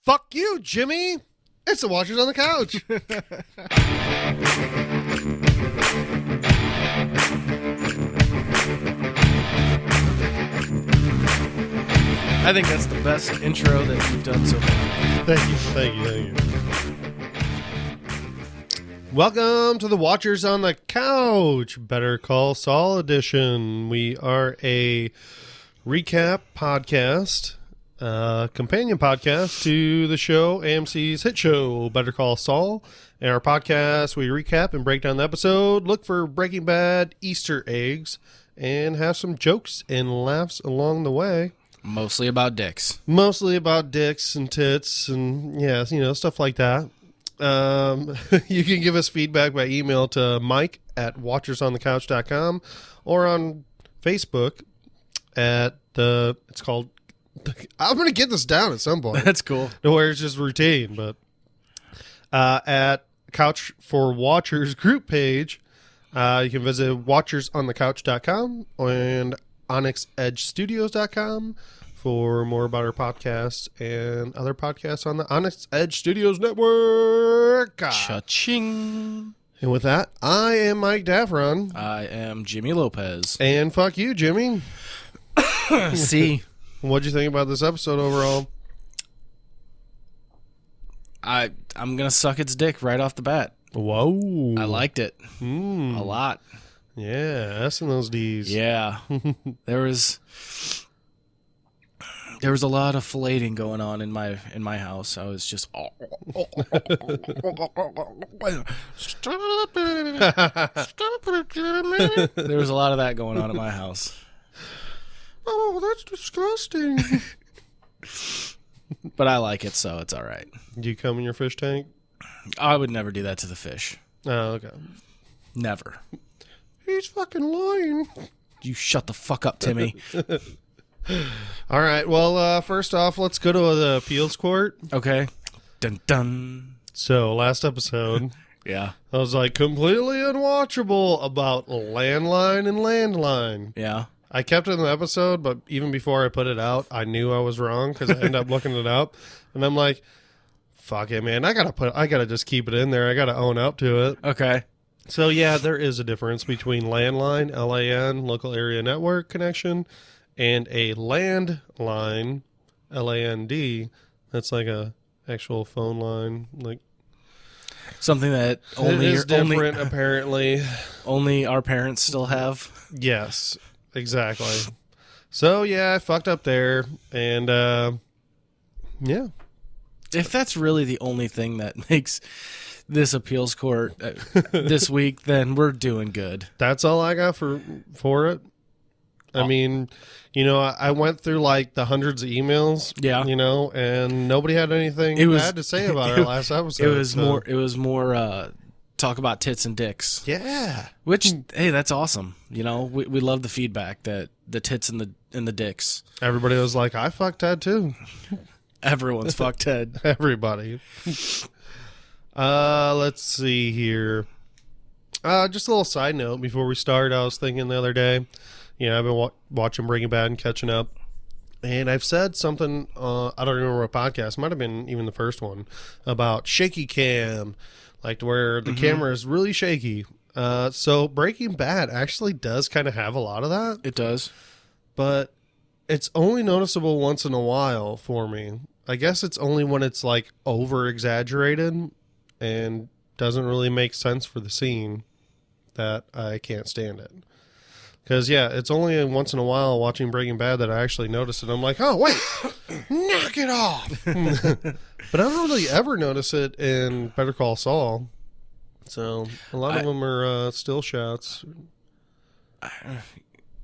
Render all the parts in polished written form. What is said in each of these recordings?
Fuck you, Jimmy. It's the Watchers on the Couch. I think that's the best intro that you've done so far. Thank you. Welcome to the Watchers on the Couch, Better Call Saul edition. We are a recap podcast, companion podcast to the show, AMC's hit show, Better Call Saul. In our podcast, we recap and break down the episode, look for Breaking Bad Easter eggs, and have some jokes and laughs along the way. Mostly about dicks. Mostly about dicks and tits and, yeah, you know, stuff like that. You can give us feedback by email to mike@watchersonthecouch.com or on Facebook at it's called, I'm going to get this down at some point. That's cool. Where it's just routine, but at Couch for Watchers group page, you can visit watchersonthecouch.com and onyxedgestudios.com for more about our podcast and other podcasts on the Onyx Edge Studios network. Cha-ching. And with that, I am Mike Daffron. I am Jimmy Lopez. And fuck you, Jimmy. See, What'd you think about this episode overall? I'm going to suck its dick right off the bat. Whoa. I liked it a lot. Yeah, S and those D's. Yeah. There was a lot of filleting going on in my house. I was just stop it, Jimmy. There was a lot of that going on at my house. Oh, that's disgusting. But I like it, so it's all right. Do you come in your fish tank? I would never do that to the fish. Oh, okay. Never. He's fucking lying. You shut the fuck up, Timmy. All right. Well, first off, let's go to the appeals court. Okay. Dun dun. So, last episode, Yeah. I was like completely unwatchable about landline and landline. Yeah. I kept it in the episode, but even before I put it out, I knew I was wrong because I ended up looking it up, and I'm like, "Fuck it, man! I gotta just keep it in there. I gotta own up to it." Okay. So yeah, there is a difference between landline, LAN, local area network connection, and a landline, LAND. That's like a actual phone line, like Something that it is different apparently. only our parents still have. Yes, exactly. So yeah, I fucked up there, and yeah. If that's really the only thing that makes this appeals court this week, then we're doing good. That's all I got for it. I mean, you know, I went through like the hundreds of emails, Yeah. you know, and nobody had anything bad to say about our last episode. It was more talk about tits and dicks. Yeah. Which, hey, that's awesome. You know, we love the feedback that the tits and the dicks. Everybody was like, I fucked Ted too. Everyone's fucked Ted. Everybody. Let's see here. Just a little side note before we start. I was thinking the other day, you know, I've been watching Breaking Bad and catching up, and I've said something, I don't remember what podcast, might have been even the first one, about shaky cam, like where the camera is really shaky. So Breaking Bad actually does kind of have a lot of that. It does. But it's only noticeable once in a while for me. I guess it's only when it's like over exaggerated and doesn't really make sense for the scene that I can't stand it. Because, yeah, it's only once in a while watching Breaking Bad that I actually notice it. I'm like, oh, wait, knock it off. But I don't really ever notice it in Better Call Saul. So a lot of them are still shots.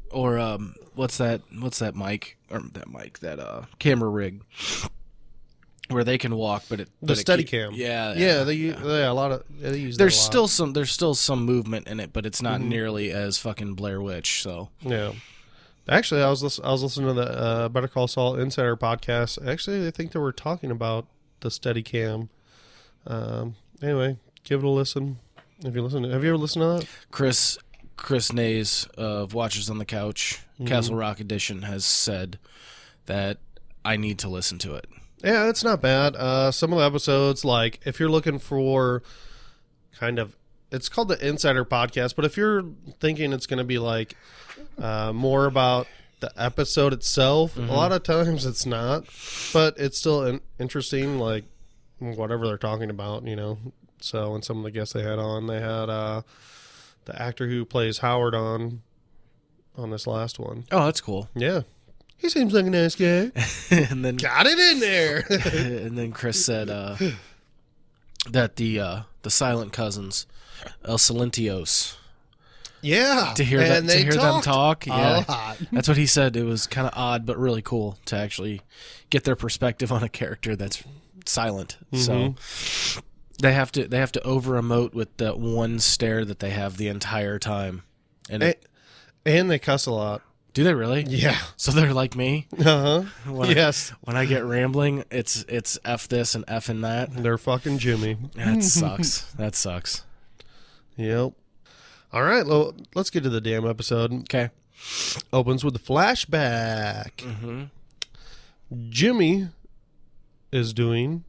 Or what's that mic, or that camera rig where they can walk, but the Steadicam. Yeah, they use a lot of. Yeah, they use there's that a lot. still some movement in it, but it's not nearly as fucking Blair Witch. So yeah, actually, I was listening to the Better Call Saul Insider podcast. Actually, I think they were talking about the Steadicam. Anyway, give it a listen. If you listen, have you ever listened to that? Chris Nays of Watchers on the Couch, Castle Rock Edition, has said that I need to listen to it. Yeah, it's not bad. Some of the episodes, like if you're looking for kind of, it's called the Insider Podcast, but if you're thinking it's going to be like more about the episode itself, a lot of times it's not, but it's still interesting, like whatever they're talking about, you know. So, and some of the guests they had on, they had the actor who plays Howard on this last one. Oh, that's cool. Yeah. He seems like a nice guy. And then Got it in there. and then Chris said that the silent cousins, El Silentios. Yeah. To hear them talk, yeah, a lot. that's what he said. It was kind of odd, but really cool to actually get their perspective on a character that's silent. So they have to over emote with that one stare that they have the entire time, and they cuss a lot. do they really? Yeah. So they're like me. Yes. When I get rambling, it's F this and F in that. They're fucking Jimmy. That sucks. That sucks. Yep. All right. Well, let's get to the damn episode. Okay. Opens with a flashback. Jimmy is doing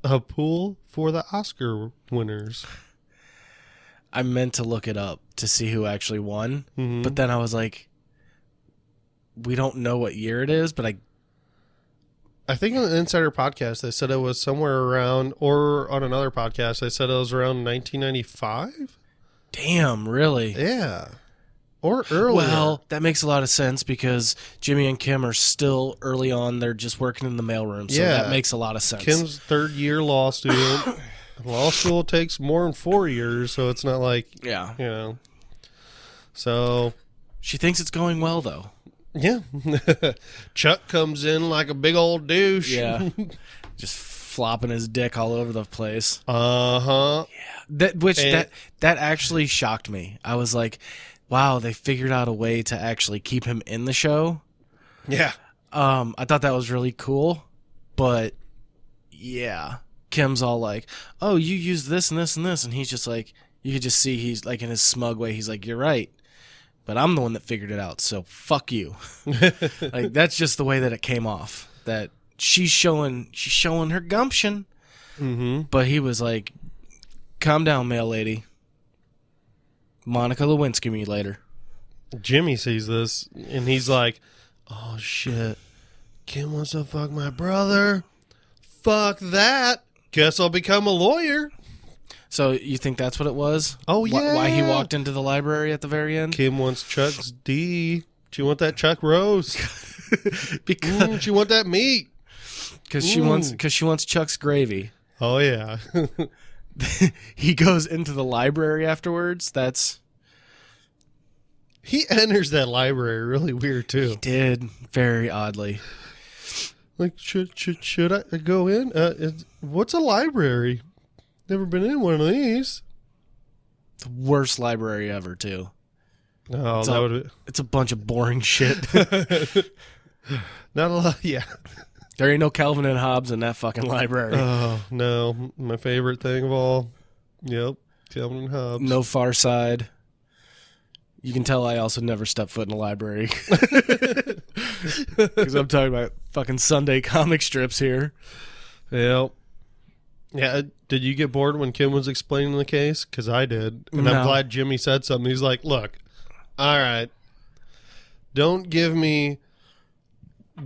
a pool for the Oscar winners. I meant to look it up to see who actually won, but then I was like, we don't know what year it is, but I think on the Insider Podcast, they said it was somewhere around, or on another podcast, they said it was around 1995. Damn, really? Yeah. Or earlier. Well, that makes a lot of sense because Jimmy and Kim are still early on. They're just working in the mailroom, so that makes a lot of sense. Kim's third-year law student. Law school takes more than 4 years, so it's not like, you know. So. She thinks it's going well, though. Yeah. Chuck comes in like a big old douche. Yeah. Just flopping his dick all over the place. Uh-huh. Yeah. That actually shocked me. I was like, wow, they figured out a way to actually keep him in the show. Yeah. I thought that was really cool, but yeah. Kim's all like, oh, you use this and this and this, and he's just like, you could just see he's like in his smug way, he's like, you're right. But I'm the one that figured it out, so fuck you. Like that's just the way that it came off. That she's showing her gumption. But he was like, calm down, mail lady. Monica Lewinsky me later. Jimmy sees this, and he's like, oh, shit. Kim wants to fuck my brother. Fuck that. Guess I'll become a lawyer. So you think that's what it was? Oh, yeah. Why he walked into the library at the very end? Kim wants Chuck's D. She want that Chuck roast. Because she want that meat. Because she wants Chuck's gravy. Oh, yeah. He goes into the library afterwards. He enters that library really weird, too. He did. Very oddly. Like, should I go in? What's a library? Never been in one of these. The worst library ever, too. Oh, it's a bunch of boring shit. Not a lot, yeah. There ain't no Calvin and Hobbes in that fucking library. Oh, no. My favorite thing of all. Yep. Calvin and Hobbes. No Far Side. You can tell I also never stepped foot in a library. Because I'm talking about fucking Sunday comic strips here. Yep. Yeah, did you get bored when Kim was explaining the case? Because I did. And No. I'm glad Jimmy said something. He's like, look, all right, don't give me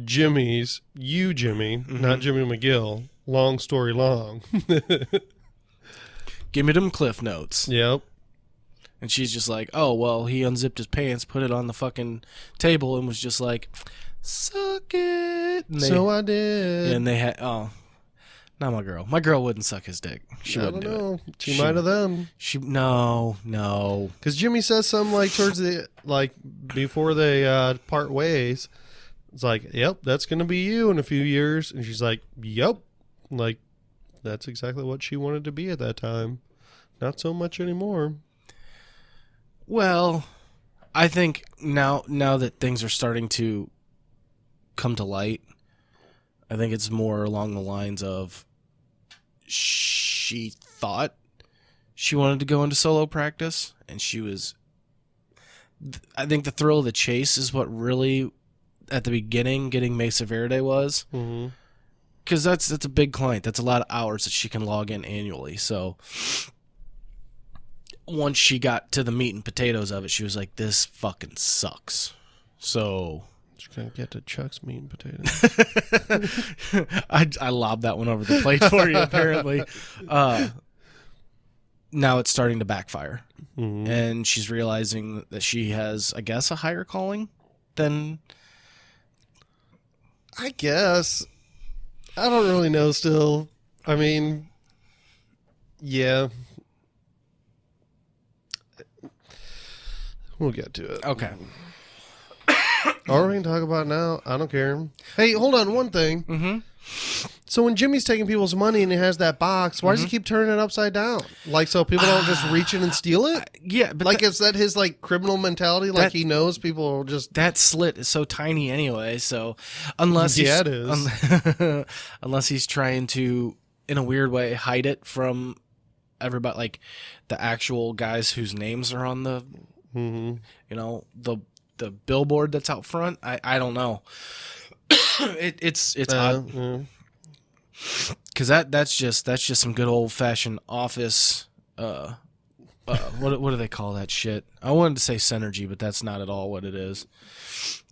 Jimmy's, you Jimmy, not Jimmy McGill, long story long. Give me them Cliff Notes. Yep. And she's just like, oh, well, he unzipped his pants, put it on the fucking table, and was just like, suck it. So I did. And they had, oh, not my girl. My girl wouldn't suck his dick. She wouldn't do it. She might have them. No. Because Jimmy says something like towards the, like, before they part ways. It's like, yep, that's going to be you in a few years. And she's like, yep. Like, that's exactly what she wanted to be at that time. Not so much anymore. Well, I think now that things are starting to come to light, I think it's more along the lines of she thought she wanted to go into solo practice, and I think the thrill of the chase is what really, at the beginning, getting Mesa Verde was. Because because that's a big client. That's a lot of hours that she can log in annually. So once she got to the meat and potatoes of it, she was like, this fucking sucks. So Just gonna get to Chuck's meat and potatoes. I lobbed that one over the plate for you, apparently. Now it's starting to backfire. Mm-hmm. And she's realizing that she has, I guess, a higher calling than... I guess. I don't really know still. I mean, yeah. We'll get to it. Okay. Or we can talk about it now. I don't care. Hey, hold on. One thing. Mm-hmm. So when Jimmy's taking people's money and he has that box, why does he keep turning it upside down? Like, so people don't just reach in and steal it? Yeah, but Like, is that his, like, criminal mentality? Like, he knows people will just... that slit is so tiny anyway, so unless he's... Yeah, it is. Unless he's trying to, in a weird way, hide it from everybody, like the actual guys whose names are on the, Mm-hmm. you know, the billboard that's out front. I don't know. It's odd. Yeah. Because that's just some good old fashioned office. What do they call that shit? I wanted to say synergy, but that's not at all what it is.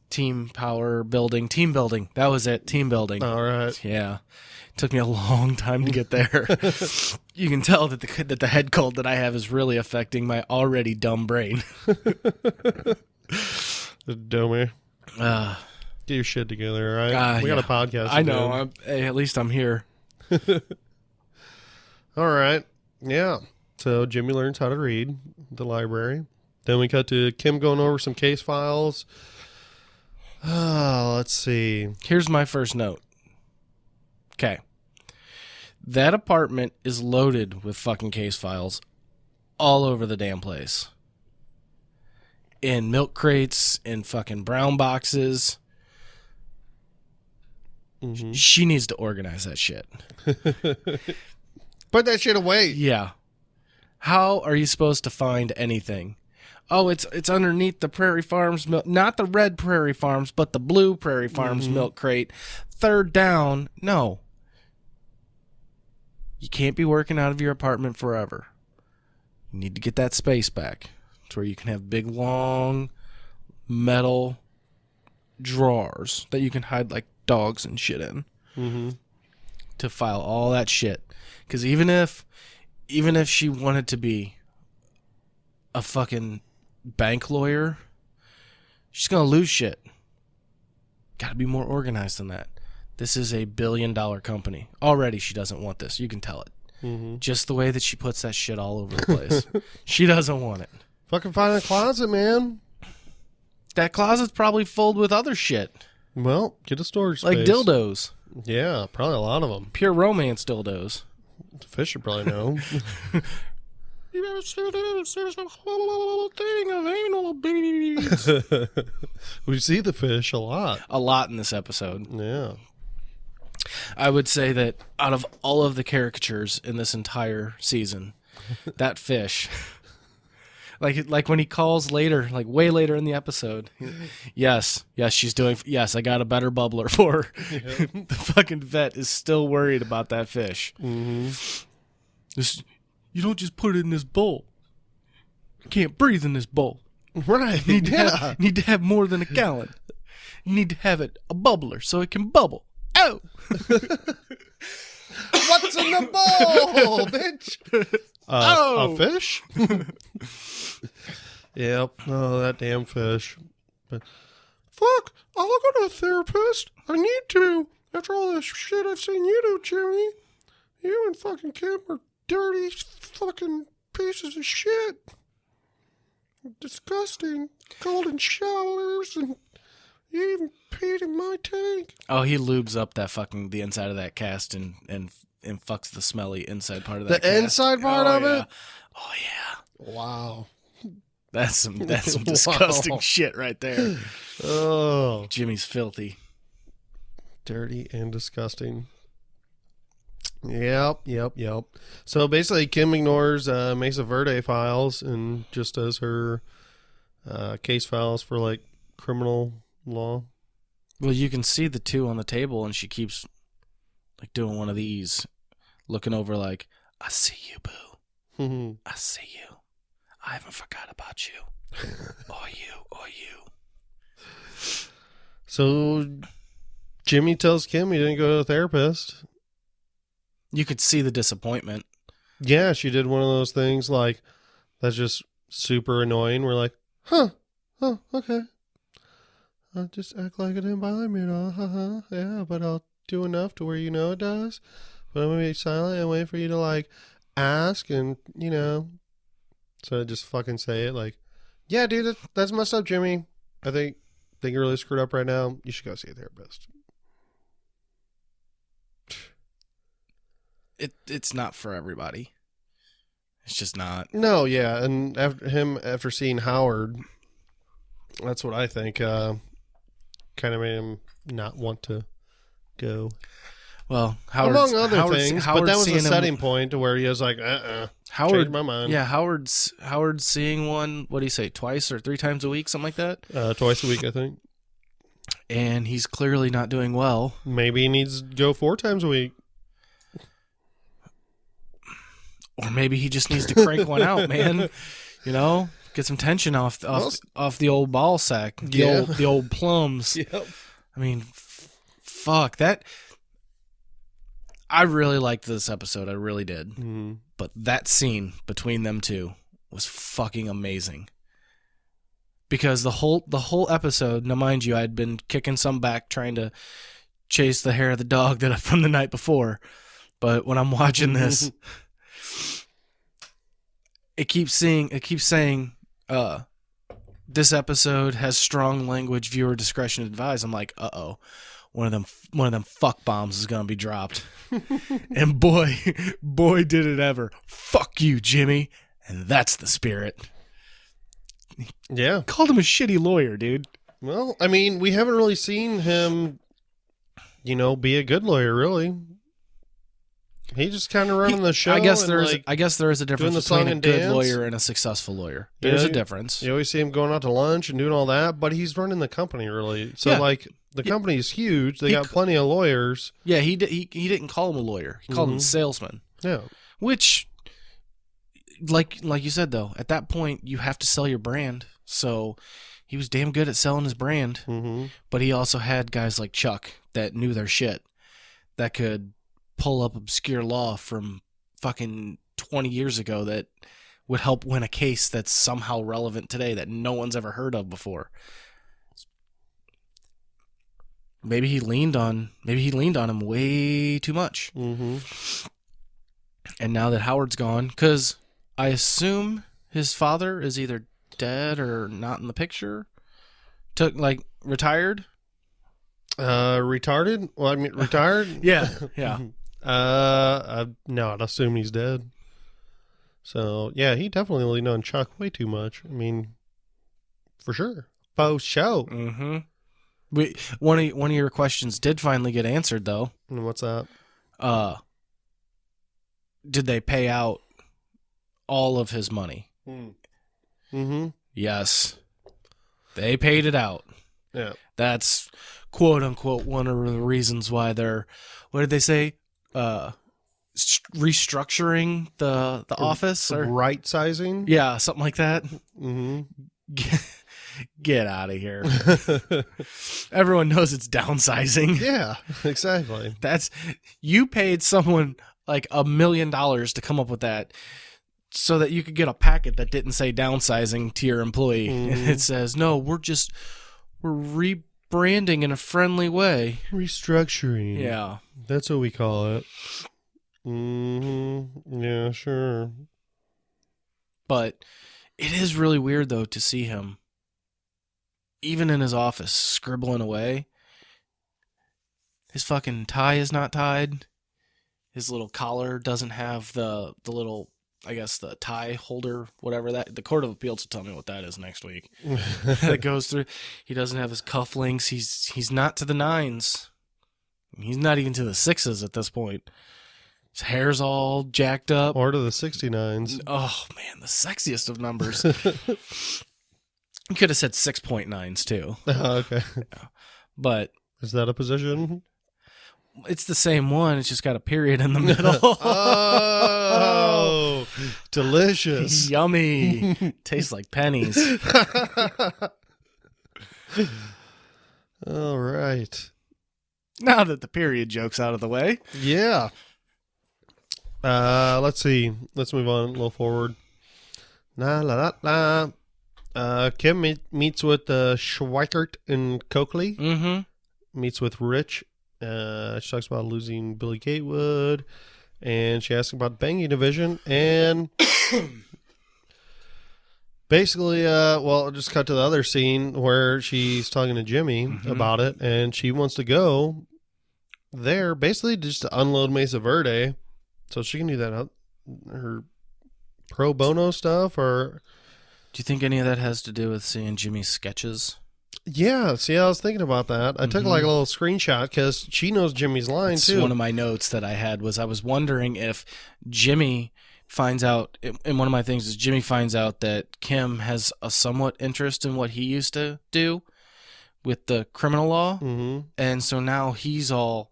Team building. That was it. Team building. All right. Yeah, took me a long time to get there. You can tell that the head cold that I have is really affecting my already dumb brain. Dummy. Get your shit together, all right? We got a podcast. I know. Hey, at least I'm here. All right. Yeah. So Jimmy learns how to read at the library. Then we cut to Kim going over some case files. Let's see. Here's my first note. Okay. That apartment is loaded with fucking case files all over the damn place. In milk crates, in fucking brown boxes. Mm-hmm. She needs to organize that shit. Put that shit away. Yeah. How are you supposed to find anything? Oh, it's underneath the Prairie Farms milk, not the red Prairie Farms, but the blue Prairie Farms milk crate. Third down. No. You can't be working out of your apartment forever. You need to get that space back to where you can have big, long, metal drawers that you can hide like dogs and shit in to file all that shit. Because even if she wanted to be a fucking bank lawyer, she's gonna lose shit. Gotta be more organized than that. This is a $1 billion company. Already she doesn't want this. You can tell it. Just the way that she puts that shit all over the place. She doesn't want it. Fucking find a closet, man. That closet's probably filled with other shit. Well, get a storage space. Like dildos. Yeah, probably a lot of them. Pure romance dildos. The fish should probably know. You ever see there's a whole thing of anal beads? We see the fish a lot. A lot in this episode. Yeah. I would say that out of all of the caricatures in this entire season, that fish, like when he calls later, like way later in the episode, yes, she's doing, yes, I got a better bubbler for her. Yep. The fucking vet is still worried about that fish. This, you don't just put it in this bowl. You can't breathe in this bowl. Right. You need to have more than a gallon. You need to have it a bubbler so it can bubble. Oh! What's in the bowl, bitch? A fish? Yep. Oh, that damn fish. But, fuck, I'll go to a therapist. I need to. After all this shit I've seen you do, Jimmy. You and fucking Kim are dirty fucking pieces of shit. Disgusting. Golden showers and you even peed in my tank. Oh, he lubes up that fucking the inside of that cast and fucks the smelly inside part of that. The inside part of it? Oh yeah. Wow. That's some disgusting shit right there. Oh, Jimmy's filthy. Dirty and disgusting. Yep. So basically, Kim ignores Mesa Verde files and just does her case files for like criminal law. Well, you can see the two on the table, and she keeps doing one of these, looking over like, I see you, boo. I see you. I haven't forgot about you. Or you. So Jimmy tells Kim he didn't go to the therapist. You could see the disappointment. Yeah, she did one of those things like, that's just super annoying. We're like, huh, oh, okay. I'll just act like it didn't bother me at all. Yeah, but I'll do enough to where you know it does. But I'm going to be silent and wait for you to, like, ask and, you know. So I just fucking say it like, yeah, dude, that's messed up, Jimmy. I think you're really screwed up right now. You should go see a therapist. It's not for everybody. It's just not. No, yeah, and after seeing Howard, that's what I think kind of made him not want to go. Well, among other things, but that was the setting him, point to where he was like, Howard, changed my mind. Yeah, Howard's seeing one. What do you say? Twice or 3 times a week, something like that. Twice a week, I think. And he's clearly not doing well. Maybe he needs to go 4 times a week. Or maybe he just needs to crank one out, man. You know, get some tension off the old ball sack, the old plums. Yep. I mean, fuck that. I really liked this episode. I really did. Mm-hmm. But that scene between them two was fucking amazing. Because the whole episode, now mind you, I'd been kicking some back trying to chase the hair of the dog from the night before. But when I'm watching this, it keeps saying, this episode has strong language, viewer discretion advised. I'm like, uh-oh, one of them fuck bombs is gonna be dropped. And boy did it ever. Fuck you, Jimmy. And that's the spirit. Yeah. Called him a shitty lawyer, dude. Well, I mean, we haven't really seen him, be a good lawyer, really. He just kind of running the show. I guess there is a difference between a good dance. lawyer and a successful lawyer. There's a difference. You always see him going out to lunch and doing all that, but he's running the company, really. So, the company is huge. They got plenty of lawyers. Yeah, he didn't call him a lawyer. He called him a salesman. Yeah. Which, like you said, though, at that point, you have to sell your brand. So he was damn good at selling his brand. Mm-hmm. But he also had guys like Chuck that knew their shit, that could pull up obscure law from fucking 20 years ago that would help win a case that's somehow relevant today that no one's ever heard of before. Maybe he leaned on him way too much. Mm-hmm. And now that Howard's gone, because I assume his father is either dead or not in the picture. Retired? Retarded? Well, I mean, retired? Yeah. No, I'd assume he's dead. So, yeah, he definitely leaned on Chuck way too much. I mean, for sure. Post show. Mm-hmm. One of your questions did finally get answered, though. And what's that? Did they pay out all of his money? Mm-hmm. Yes. They paid it out. Yeah. That's, quote unquote, one of the reasons why they're, what did they say? Restructuring the office? Or right sizing? Yeah, something like that. Mm-hmm. Get out of here. Everyone knows it's downsizing. Yeah, exactly. You paid someone like $1 million to come up with that so that you could get a packet that didn't say downsizing to your employee. Mm-hmm. And it says, no, we're rebranding in a friendly way. Restructuring. Yeah. That's what we call it. Mm-hmm. Yeah, sure. But it is really weird, though, to see him, even in his office, scribbling away. His fucking tie is not tied. His little collar doesn't have the little, I guess, the tie holder, whatever that. The Court of Appeals will tell me what that is next week. That goes through. He doesn't have his cufflinks. He's not to the 9s. He's not even to the 6s at this point. His hair's all jacked up. Or to the 69s. Oh, man, the sexiest of numbers. You could have said 6.9s, too. Oh, okay. But is that a position? It's the same one. It's just got a period in the middle. Oh, delicious. Yummy. Tastes like pennies. All right. Now that the period joke's out of the way. Yeah. Let's see. Let's move on a little forward. La la la la. Kim meets with Schweikert and Coakley. Mm-hmm. Meets with Rich. She talks about losing Billy Gatewood, and she asks about the banging division, and basically, well, just cut to the other scene where she's talking to Jimmy about it, and she wants to go there, basically just to unload Mesa Verde, so she can do that out her pro bono stuff. Or do you think any of that has to do with seeing Jimmy's sketches? Yeah, see, I was thinking about that. I took like a little screenshot because she knows Jimmy's line too. One of my notes that I had was I was wondering if Jimmy finds out, and one of my things is Jimmy finds out that Kim has a somewhat interest in what he used to do with the criminal law, and so now he's all,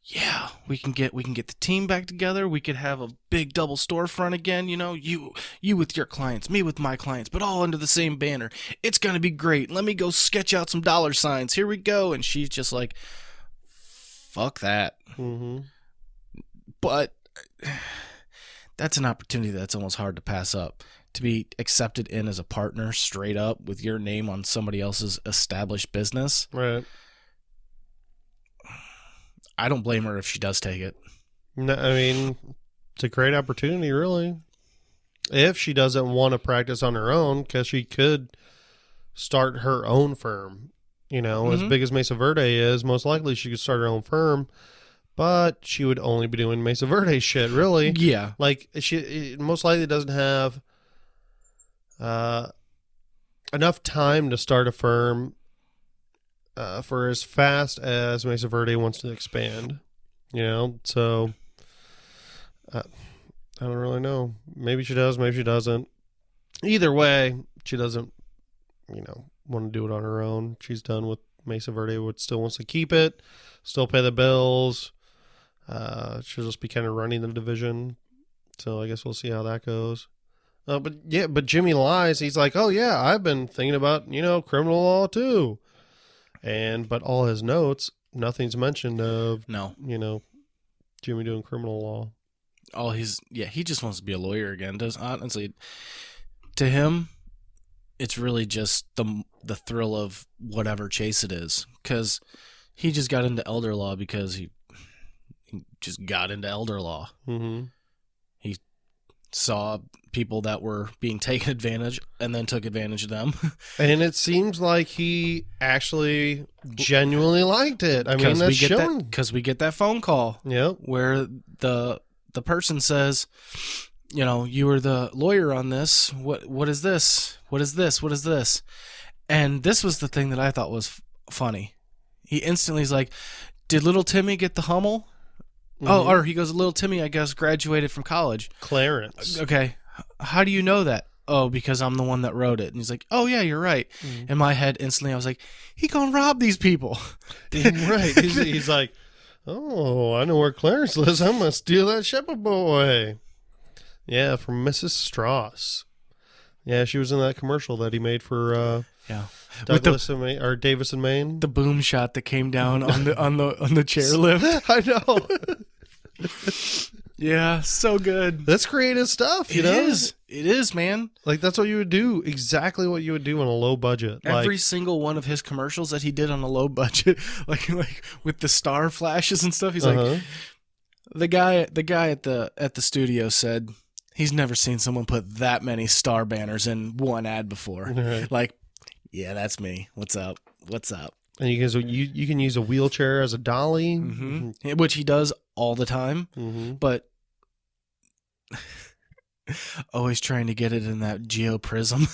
yeah, we can get the team back together. We could have a big double storefront again. You know, you with your clients, me with my clients, but all under the same banner. It's gonna be great. Let me go sketch out some dollar signs. Here we go. And she's just like, fuck that. But that's an opportunity that's almost hard to pass up. To be accepted in as a partner straight up with your name on somebody else's established business. Right. I don't blame her if she does take it. No, I mean, it's a great opportunity, really. If she doesn't want to practice on her own, because she could start her own firm. You know, as big as Mesa Verde is, most likely she could start her own firm, but she would only be doing Mesa Verde shit, really. Yeah. Like, she most likely doesn't have enough time to start a firm for as fast as Mesa Verde wants to expand, you know? So, I don't really know. Maybe she does, maybe she doesn't. Either way, she doesn't, you know, want to do it on her own. She's done with Mesa Verde, but still wants to keep it, still pay the bills. She'll just be kind of running the division. So I guess we'll see how that goes. But Jimmy lies. He's like, oh yeah, I've been thinking about, you know, criminal law too. But all his notes, nothing's mentioned of, you know, Jimmy doing criminal law. He just wants to be a lawyer again. Honestly, to him, it's really just the thrill of whatever chase it is. Because he just got into elder law because he just got into elder law. He saw people that were being taken advantage and then took advantage of them. And it seems like he actually genuinely liked it. I mean, that's shown. Because we get that phone call where the person says, you know, you were the lawyer on this. What is this? What is this? What is this? And this was the thing that I thought was funny. He instantly is like, did little Timmy get the Hummel? Oh, or he goes, little Timmy, I guess, graduated from college. Clarence. Okay. How do you know that? Oh, because I'm the one that wrote it. And he's like, oh, yeah, you're right. In my head, instantly, I was like, he gonna rob these people. Right. He's like, oh, I know where Clarence lives. I'm going to steal that shepherd boy. Yeah, from Mrs. Strauss. Yeah, she was in that commercial that he made for Douglas and Maine, or Davis and Maine. The boom shot that came down on the chairlift. I know. Yeah, so good. That's creative stuff, you know? It is, man. Like, that's what you would do. Exactly what you would do on a low budget. Every single one of his commercials that he did on a low budget, like with the star flashes and stuff, he's like, the guy at the studio said he's never seen someone put that many star banners in one ad before. Right. Like, yeah, that's me. What's up? And you can use a wheelchair as a dolly, which he does all the time, but always trying to get it in that geoprism.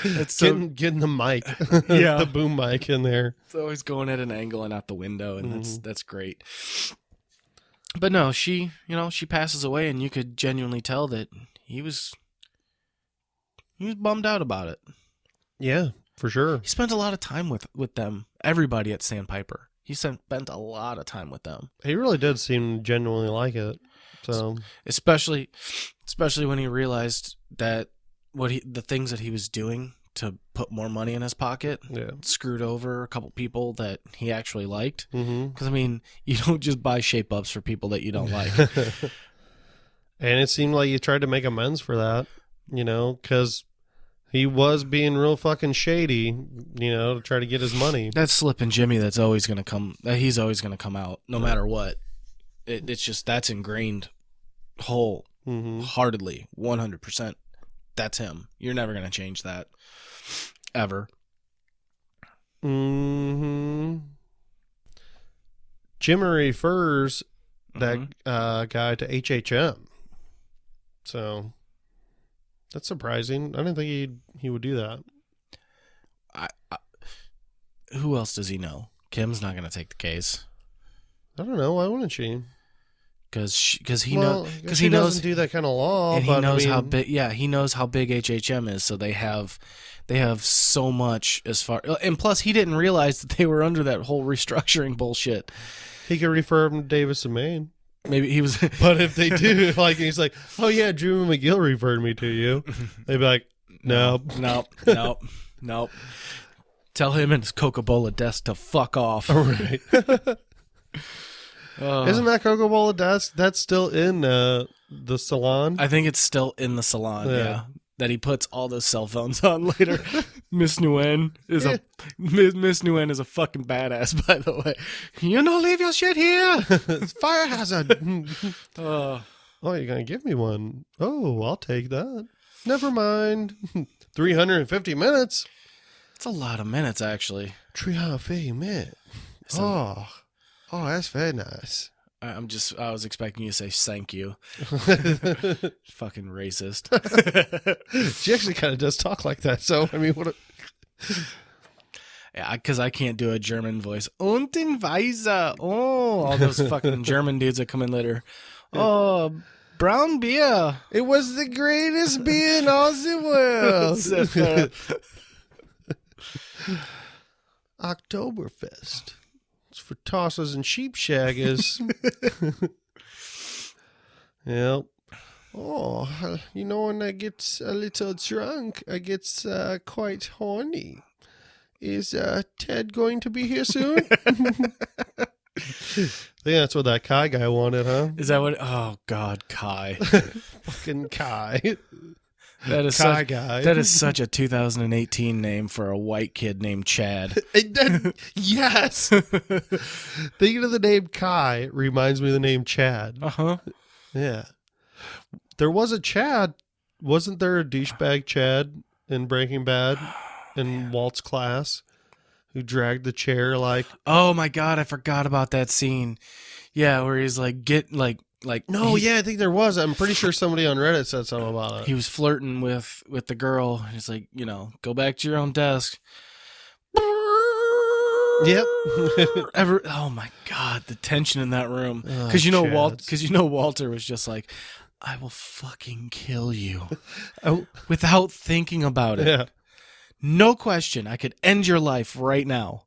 It's getting the mic, the boom mic in there. It's always going at an angle and out the window, and that's great. But no, she passes away, and you could genuinely tell that he was bummed out about it. Yeah, for sure. He spent a lot of time with them, everybody at Sandpiper. He spent a lot of time with them. He really did seem to genuinely like it. So Especially when he realized that the things that he was doing to put more money in his pocket screwed over a couple people that he actually liked. Because, I mean, you don't just buy shape-ups for people that you don't like. And it seemed like he tried to make amends for that, because he was being real fucking shady, to try to get his money. That's Slippin' Jimmy that's always going to come. He's always going to come out, no matter what. It's just, that's ingrained wholeheartedly, 100%. That's him. You're never going to change that. Ever. Jimmy refers that guy to HHM. So that's surprising. I didn't think he would do that. Who else does he know? Kim's not going to take the case. I don't know. Why wouldn't she? Because he doesn't do that kind of law, and he knows how big. Yeah, he knows how big HHM is. So they have so much as far. And plus, he didn't realize that they were under that whole restructuring bullshit. He could refer him to Davis and Maine. Maybe he was. But if they do, he's like, oh yeah, Drew McGill referred me to you. They'd be like, nope. Tell him and his Coca-Cola desk to fuck off. All right. Isn't that Coca-Cola desk? That's still in the salon? I think it's still in the salon, yeah. That he puts all those cell phones on later. Miss Nguyen is a fucking badass, by the way. You don't leave your shit here. It's fire hazard. Oh, you're going to give me one. Oh, I'll take that. Never mind. 350 minutes. It's a lot of minutes, actually. 350 minutes. Oh, that's very nice. I was expecting you to say thank you. Fucking racist. She actually kind of does talk like that. So, I mean, yeah, because I can't do a German voice. Und in Weise. Oh, all those fucking German dudes that come in later. Oh, brown beer. It was the greatest beer in all the world. Oktoberfest. It's for tossers and sheep shaggers. Yep. Oh, when I get a little drunk, I get quite horny. Is Ted going to be here soon? I think that's what that Kai guy wanted, huh? Is that what? Oh, God, Kai. Fucking Kai. That is Kai guy. That is such a 2018 name for a white kid named Chad. Yes. Thinking of the name Kai reminds me of the name Chad. Uh-huh. Yeah. There was a Chad. Wasn't there a douchebag Chad in Breaking Bad in Walt's class who dragged the chair like... Oh, my God. I forgot about that scene. Yeah, where he's like, I think there was. I'm pretty sure somebody on Reddit said something about it. He was flirting with the girl. And he's like, go back to your own desk. Yep. Oh my God, the tension in that room. Because Walter was just like, I will fucking kill you without thinking about it. Yeah. No question. I could end your life right now.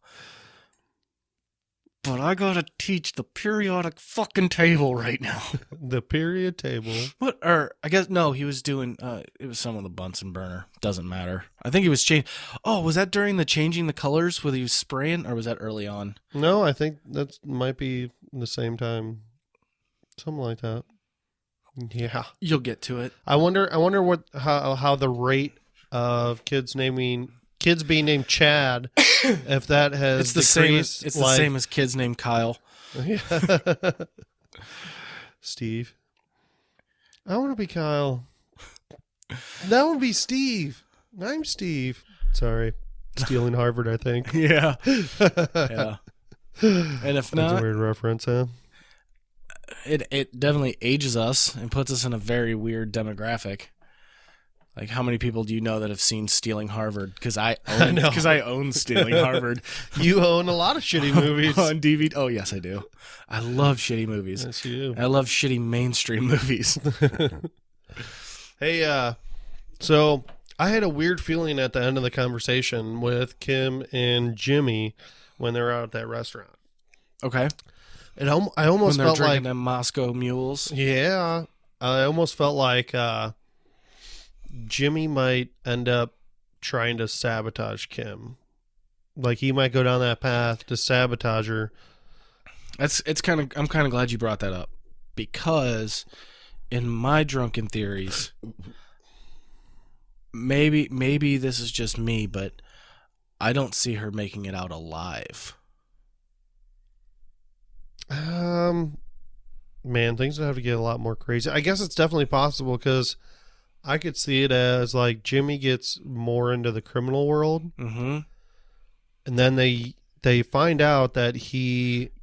But I gotta teach the periodic fucking table right now. The period table. What? Or I guess no. He was doing. It was some of the Bunsen burner. Doesn't matter. I think he was changing. Oh, was that during the changing the colors where he was spraying, or was that early on? No, I think that might be the same time. Something like that. Yeah, you'll get to it. I wonder how the rate of kids being named Chad, if that has it's the decreased, same. It's the same as kids named Kyle. Yeah. Steve. I want to be Kyle. That would be Steve. I'm Steve. Sorry, stealing Harvard. I think. Yeah. Yeah. And if not, that's a weird reference, huh? It definitely ages us and puts us in a very weird demographic. Like, how many people do you know that have seen Stealing Harvard? Because I own Stealing Harvard. You own a lot of shitty movies on DVD. Oh, yes, I do. I love shitty movies. Yes, you do. I love shitty mainstream movies. Hey, so I had a weird feeling at the end of the conversation with Kim and Jimmy when they were out at that restaurant. Okay. I almost When they're felt drinking like them Moscow mules. yeah, I almost felt like Jimmy might end up trying to sabotage Kim. Like he might go down that path to sabotage her. I'm kind of glad you brought that up, because in my drunken theories, maybe this is just me, but I don't see her making it out alive. Man, things would have to get a lot more crazy. I guess it's definitely possible because I could see it as like Jimmy gets more into the criminal world, Mm-hmm. and then they find out that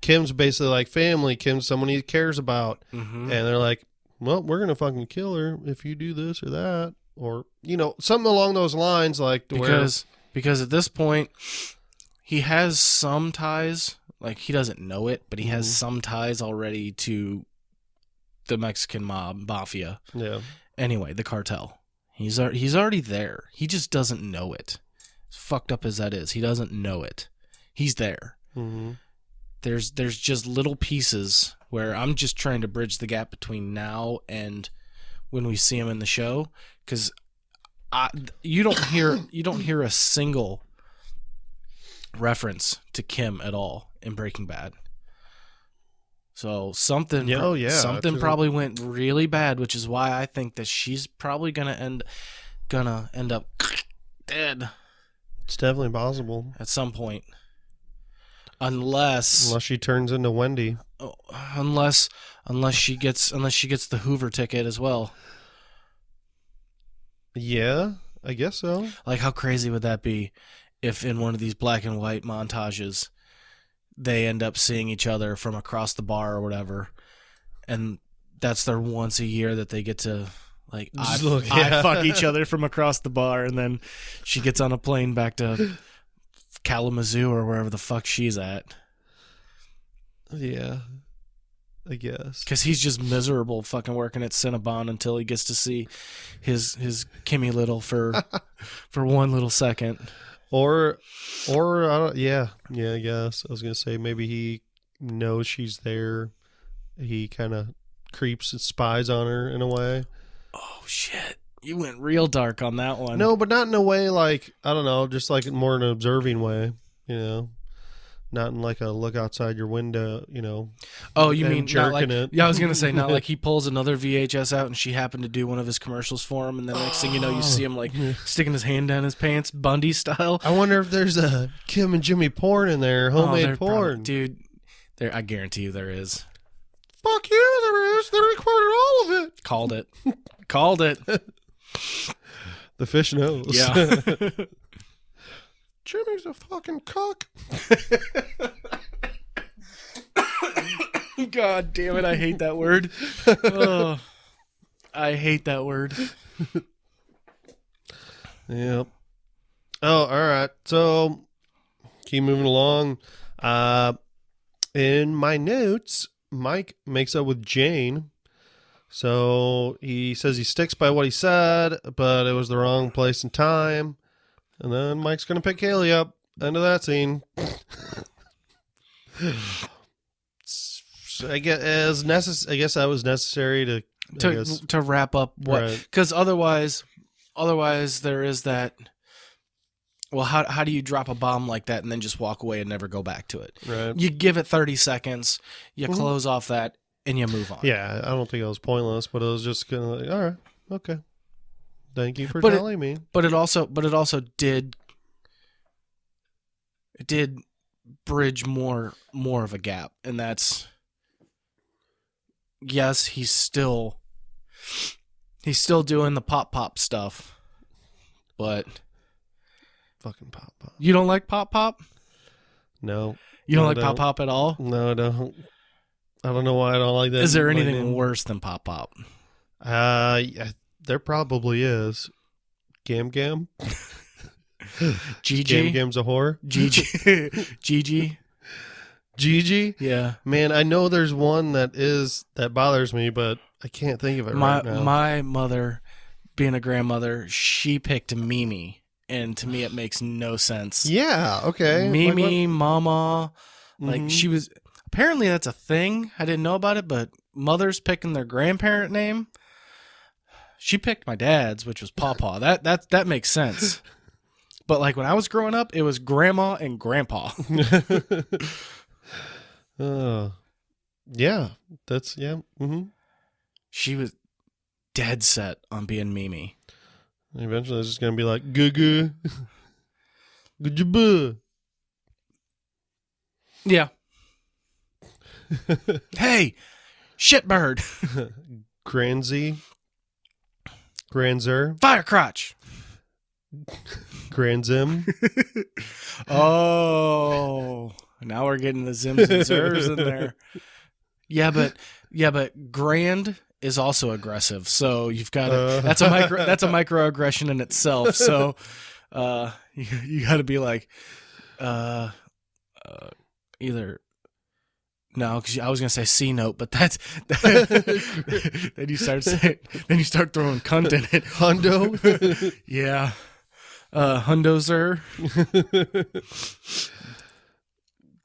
Kim's basically like family. Kim's someone he cares about, Mm-hmm. and they're like, "Well, we're gonna fucking kill her if you do this or that, or something along those lines." Like Because at this point, he has some ties. Like, he doesn't know it, but he has some ties already to the Mexican mafia. Yeah. Anyway, the cartel. He's already there. He just doesn't know it. As fucked up as that is, he doesn't know it. He's there. Mm-hmm. There's just little pieces where I'm just trying to bridge the gap between now and when we see him in the show, because you don't hear a single reference to Kim at all in Breaking Bad. So something probably went really bad, which is why I think that she's probably gonna end up dead. It's definitely possible at some point, unless she turns into Wendy. Unless she gets the Hoover ticket as well. Yeah, I guess so. Like, how crazy would that be if in one of these black and white montages they end up seeing each other from across the bar or whatever, and that's their once a year that they get to like I fuck each other from across the bar, and then she gets on a plane back to Kalamazoo or wherever the fuck she's at. Yeah, I guess. Because he's just miserable fucking working at Cinnabon until he gets to see his Kimmy Little for one little second. Or I don't. Yeah. I guess I was gonna say maybe he knows she's there. He kind of creeps and spies on her in a way. Oh shit! You went real dark on that one. No, but not in a way like, I don't know, just like more in an observing way. Not in like a look outside your window. Oh, you mean jerking not like, it? Yeah, I was gonna say not like he pulls another VHS out and she happened to do one of his commercials for him, and then next thing you know, you see him like sticking his hand down his pants, Bundy style. I wonder if there's a Kim and Jimmy porn in there, homemade porn, dude. There, I guarantee you there is. Fuck you, there is. They recorded all of it. Called it. The fish knows. Yeah. Jimmy's a fucking cuck. God damn it, I hate that word. Oh, I hate that word. Yep. Oh, all right. So, keep moving along. In my notes, Mike makes up with Jane. So, he says he sticks by what he said, but it was the wrong place and time. And then Mike's going to pick Kaylee up. End of that scene. I guess that was necessary to wrap up what, because otherwise there is that. Well, how do you drop a bomb like that and then just walk away and never go back to it? Right. You give it 30 seconds, you close off that, and you move on. Yeah, I don't think it was pointless, but it was just kind of like, all right, okay. Thank you for telling me. But it also did bridge more of a gap, and that's, yes, he's still doing the pop stuff, but fucking pop. You don't like pop? No. You don't like pop at all? No, I don't. I don't know why I don't like that. Is there anything worse than pop? Yeah, there probably is. Gam. Gigi. Gam's a whore. Gigi. Yeah. Man, I know there's one that bothers me, but I can't think of it right now. My mother, being a grandmother, she picked Mimi, and to me it makes no sense. Yeah, okay. Mimi, Mama, like she was. Apparently that's a thing. I didn't know about it, but mothers picking their grandparent name. She picked my dad's, which was Pawpaw. That makes sense. But like when I was growing up, it was Grandma and Grandpa. Yeah, that's yeah. Mm-hmm. She was dead set on being Mimi. Eventually, it's just gonna be like Gugu, Gujubu. Yeah. Hey, shitbird. Granzy, Granzer, Firecrotch. Granzim. Oh, now we're getting the zims and zers in there. Yeah, but grand is also aggressive. So you've got that's a microaggression in itself. So you got to be like either. No, because I was gonna say C note, but that's then you start throwing cunt in it. Hundo. Yeah, hundozer.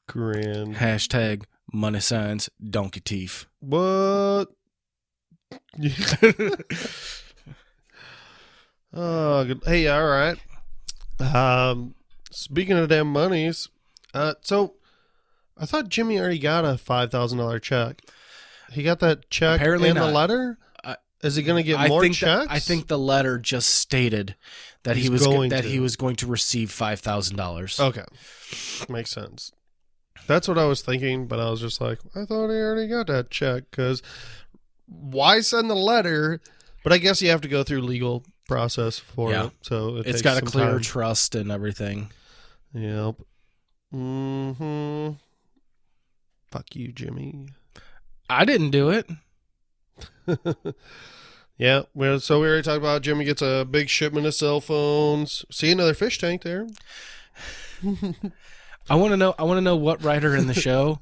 Grand. Hashtag money signs donkey teeth. What? Oh, good. Hey, all right. Speaking of damn monies, so I thought Jimmy already got a $5,000 check. He got that check Apparently and not. the letter. Is he going to get more checks? I think the letter just stated that he was going to receive $5,000. Okay, makes sense. That's what I was thinking, but I was just like, I thought he already got that check, because why send the letter? But I guess you have to go through legal process for it, so it's got to clear trust and everything. Yep. Mm-hmm. Fuck you, Jimmy. I didn't do it. Yeah, well, so we already talked about Jimmy gets a big shipment of cell phones. See another fish tank there. I want to know what writer in the show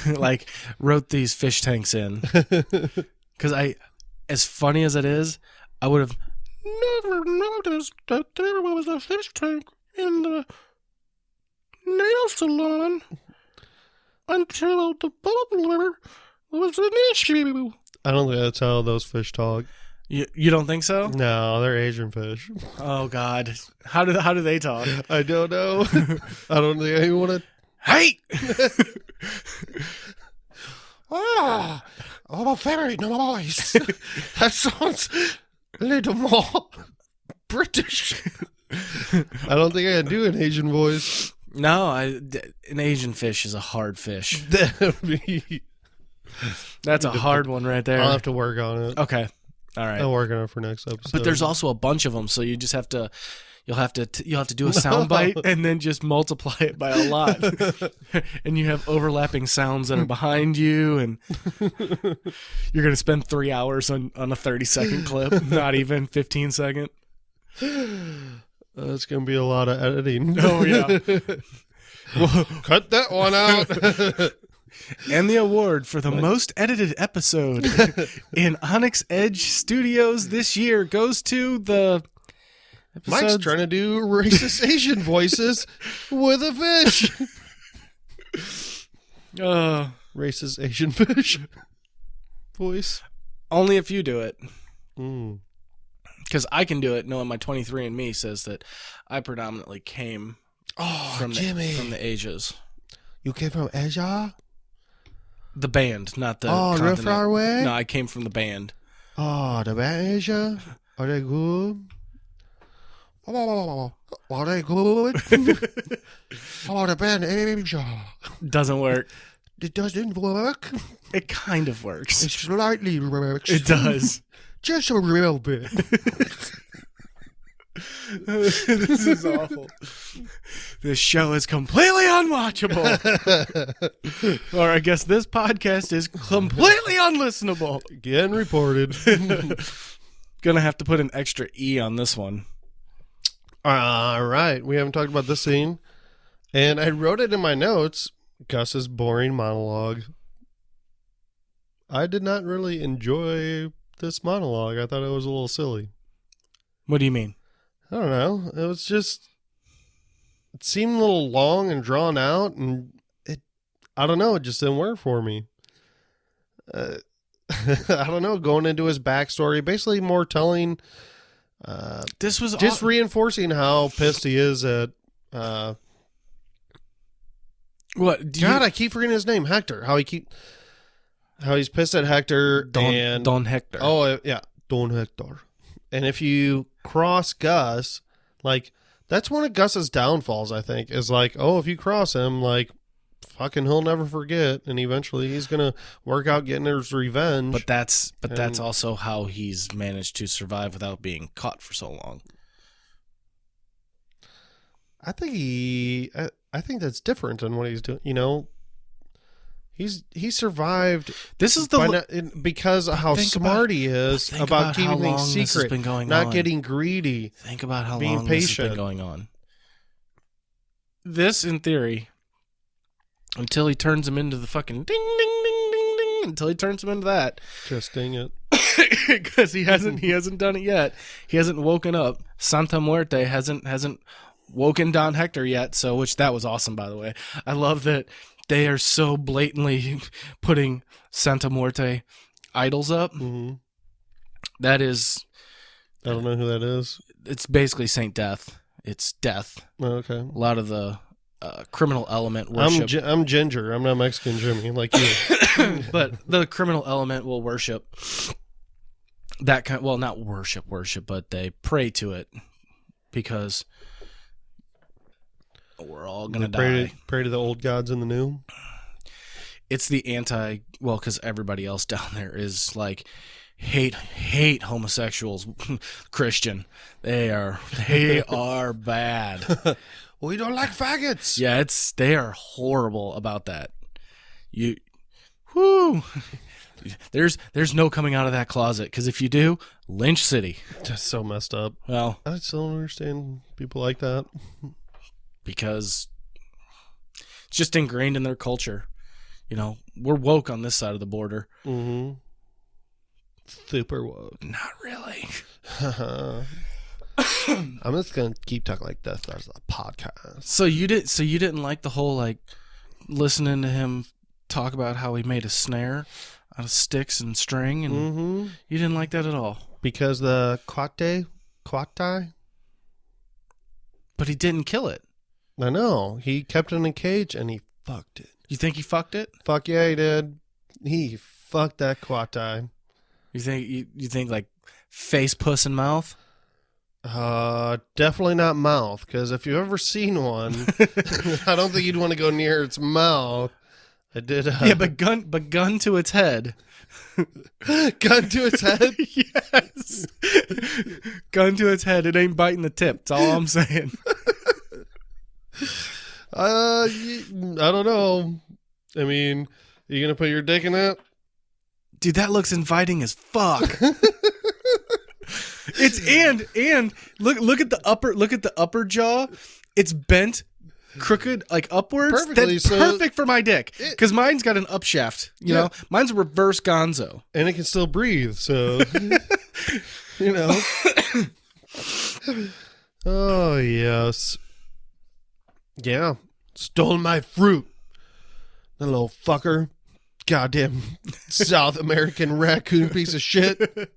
like wrote these fish tanks in. Because as funny as it is, I would have never noticed that there was a fish tank in the nail salon until the bubbler was an issue. I don't think that's how those fish talk. You don't think so? No, they're Asian fish. Oh God, how do they talk? I don't know. I don't think I want to. Hey! Oh, very nice. That sounds a little more British. I don't think I can do an Asian voice. No, an Asian fish is a hard fish. That's a hard one right there. I'll have to work on it. Okay. All right. I'll work on it for next episode. But there's also a bunch of them, so you just have to you'll have to do a sound bite and then just multiply it by a lot. And you have overlapping sounds that are behind you, and you're going to spend 3 hours on a 30-second clip, not even 15-second. It's going to be a lot of editing. Oh, yeah. Well, cut that one out. And the award for the most edited episode in Onyx Edge Studios this year goes to the Mike's trying to do racist Asian voices with a fish. Racist Asian fish voice. Only if you do it. Mm. Because I can do it, knowing my 23andMe says that I predominantly came from the Asias. You came from Asia? The band, not the real continent. far away? No, I came from the band. Oh, the band Asia? Are they good? Are they good? Oh, the band Asia. Doesn't work. It doesn't work. It kind of works. It slightly works. It does. Just a little bit. This is awful. This show is completely unwatchable. Or I guess this podcast is completely unlistenable. Again reported. Gonna have to put an extra E on this one. All right. We haven't talked about this scene. And I wrote it in my notes. Gus's boring monologue. I did not really enjoy this monologue. I thought it was a little silly. What do you mean? I don't know. It was just, it seemed a little long and drawn out, and I don't know. It just didn't work for me. I don't know. Going into his backstory, basically more telling. This was just reinforcing how pissed he is at. What? I keep forgetting his name. Hector. How he's pissed at Hector. Don Hector. Oh yeah, Don Hector. And if you cross Gus, like that's one of Gus's downfalls. I think is like, oh, if you cross him, like. Fucking, he'll never forget, and eventually he's gonna work out getting his revenge. But that's also how he's managed to survive without being caught for so long. I think that's different than what he's doing. You know, he survived. This is because of how smart he is about keeping things secret, not getting greedy. Think about how being long patient. This has been going on. This, in theory. Until he turns him into the fucking ding, ding, ding, ding, ding. Until he turns him into that. Just ding it. Because he hasn't done it yet. He hasn't woken up. Santa Muerte hasn't woken Don Hector yet. So, which that was awesome, by the way. I love that they are so blatantly putting Santa Muerte idols up. Mm-hmm. That is. I don't know who that is. It's basically Saint Death. It's death. Oh, okay. A lot of the criminal element worship. I'm Ginger. I'm not Mexican Jimmy like you. But the criminal element will worship that kind. Well, not worship, but they pray to it because we're all gonna die. Pray to the old gods in the new. It's the because everybody else down there is like hate homosexuals. Christian, they are bad. We don't like faggots. Yeah, they are horrible about that. There's no coming out of that closet, because if you do, Lynch City. That's so messed up. Well, I still don't understand people like that. Because it's just ingrained in their culture. You know, we're woke on this side of the border. Mm-hmm. Super woke. Not really. I'm just gonna keep talking like this as a podcast. So you didn't like the whole like listening to him talk about how he made a snare out of sticks and string, and you didn't like that at all because the quatai, but he didn't kill it. I know, he kept it in a cage and he fucked it. You think he fucked it? Fuck yeah, he did. He fucked that quatai. You think like face, puss, and mouth? Definitely not mouth, because if you've ever seen one, I don't think you'd want to go near its mouth. I did. Yeah, but gun to its head. Gun to its head? Yes. Gun to its head. It ain't biting the tip. That's all I'm saying. I don't know. I mean, you gonna put your dick in that? Dude, that looks inviting as fuck. It's and look at the upper jaw. It's bent, crooked, like upwards. Perfectly. That's perfect for my dick, because mine's got an up shaft. You know, mine's a reverse gonzo, and it can still breathe. So, you know. Oh yes, yeah. Stole my fruit, that little fucker. Goddamn South American raccoon piece of shit.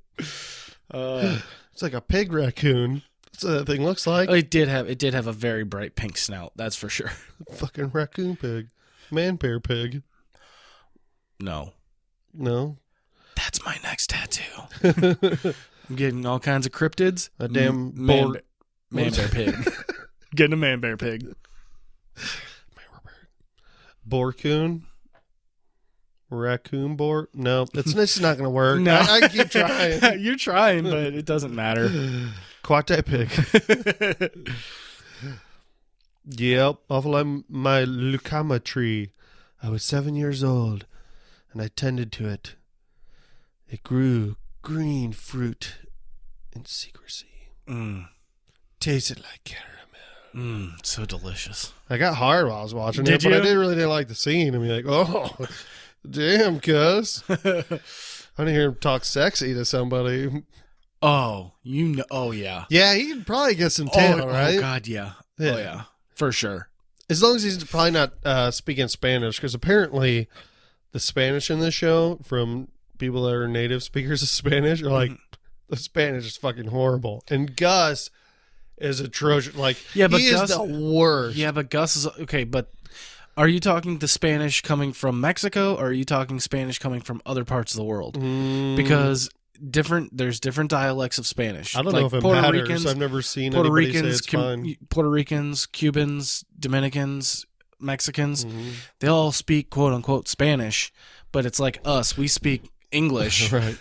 It's like a pig raccoon. That's what that thing looks like. Oh, it did have a very bright pink snout. That's for sure. Fucking raccoon pig, man bear pig. No. That's my next tattoo. I'm getting all kinds of cryptids. A damn man bear pig. Getting a man bear pig. Borcoon. Raccoon boar? No, it's not going to work. No. I keep trying. You're trying, but it doesn't matter. Quatai pig. Yep, off like my lucama tree. I was 7 years old, and I tended to it. It grew green fruit in secrecy. Tasted like caramel. So delicious. I got hard while I was watching Did it, you? but I didn't like the scene. I mean, like, oh, damn, cuz. I didn't hear him talk sexy to somebody. Oh, you know. Oh, yeah. Yeah, he could probably get some tail, right? Oh, God, yeah. Oh, yeah. For sure. As long as he's probably not speaking Spanish, because apparently the Spanish in this show from people that are native speakers of Spanish are like, the Spanish is fucking horrible. And Gus is atrocious. Like, Yeah, but he is Gus- the worst. Yeah, but Gus is okay. But are you talking the Spanish coming from Mexico, or are you talking Spanish coming from other parts of the world? Because there's different dialects of Spanish. I don't Like know if it Puerto matters. Ricans, I've never seen Puerto anybody Ricans, say it's fine. Puerto Ricans, Cubans, Dominicans, Mexicans. They all speak quote unquote Spanish, but it's like us. We speak English, Right.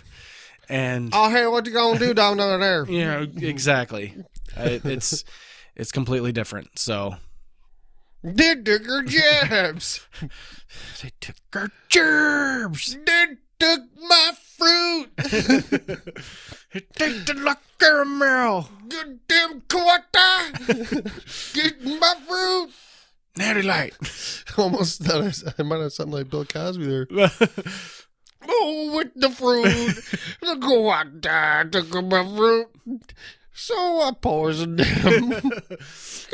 and Oh, hey, what you gonna do down there? yeah, exactly. It's completely different. So They took her jabs. they took our gerbs. They took my fruit. It tasted like caramel. Goddamn quarter. Get my fruit. Natty light. Almost thought I might have something like Bill Cosby there. Oh, with the fruit. The quarter took my fruit. So I poisoned him.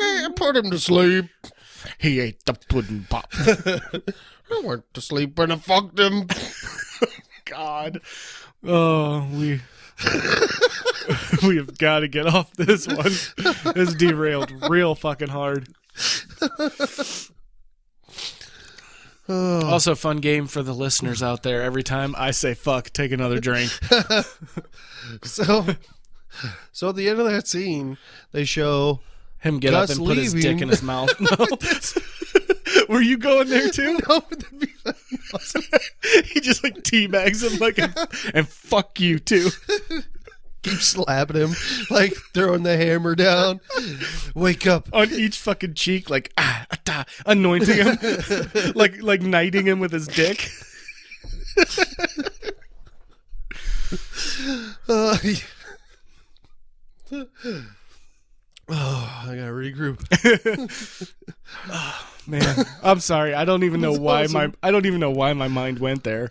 I put him to sleep. He ate the pudding pop. I went to sleep and I fucked him. God. Oh, we have got to get off this one. It's derailed real fucking hard. Also, fun game for the listeners out there. Every time I say fuck, take another drink. So at the end of that scene, they show Him get Gus up and put his leaving. dick in his mouth. No. Were you going there too? No, that'd be fucking awesome. He just like teabags him like, and fuck you too. Keep slapping him, like throwing the hammer down. Wake up. On each fucking cheek, like anointing him, like knighting him with his dick. I gotta regroup. Man, I'm sorry. I don't even know That's why awesome. I don't even know why my mind went there.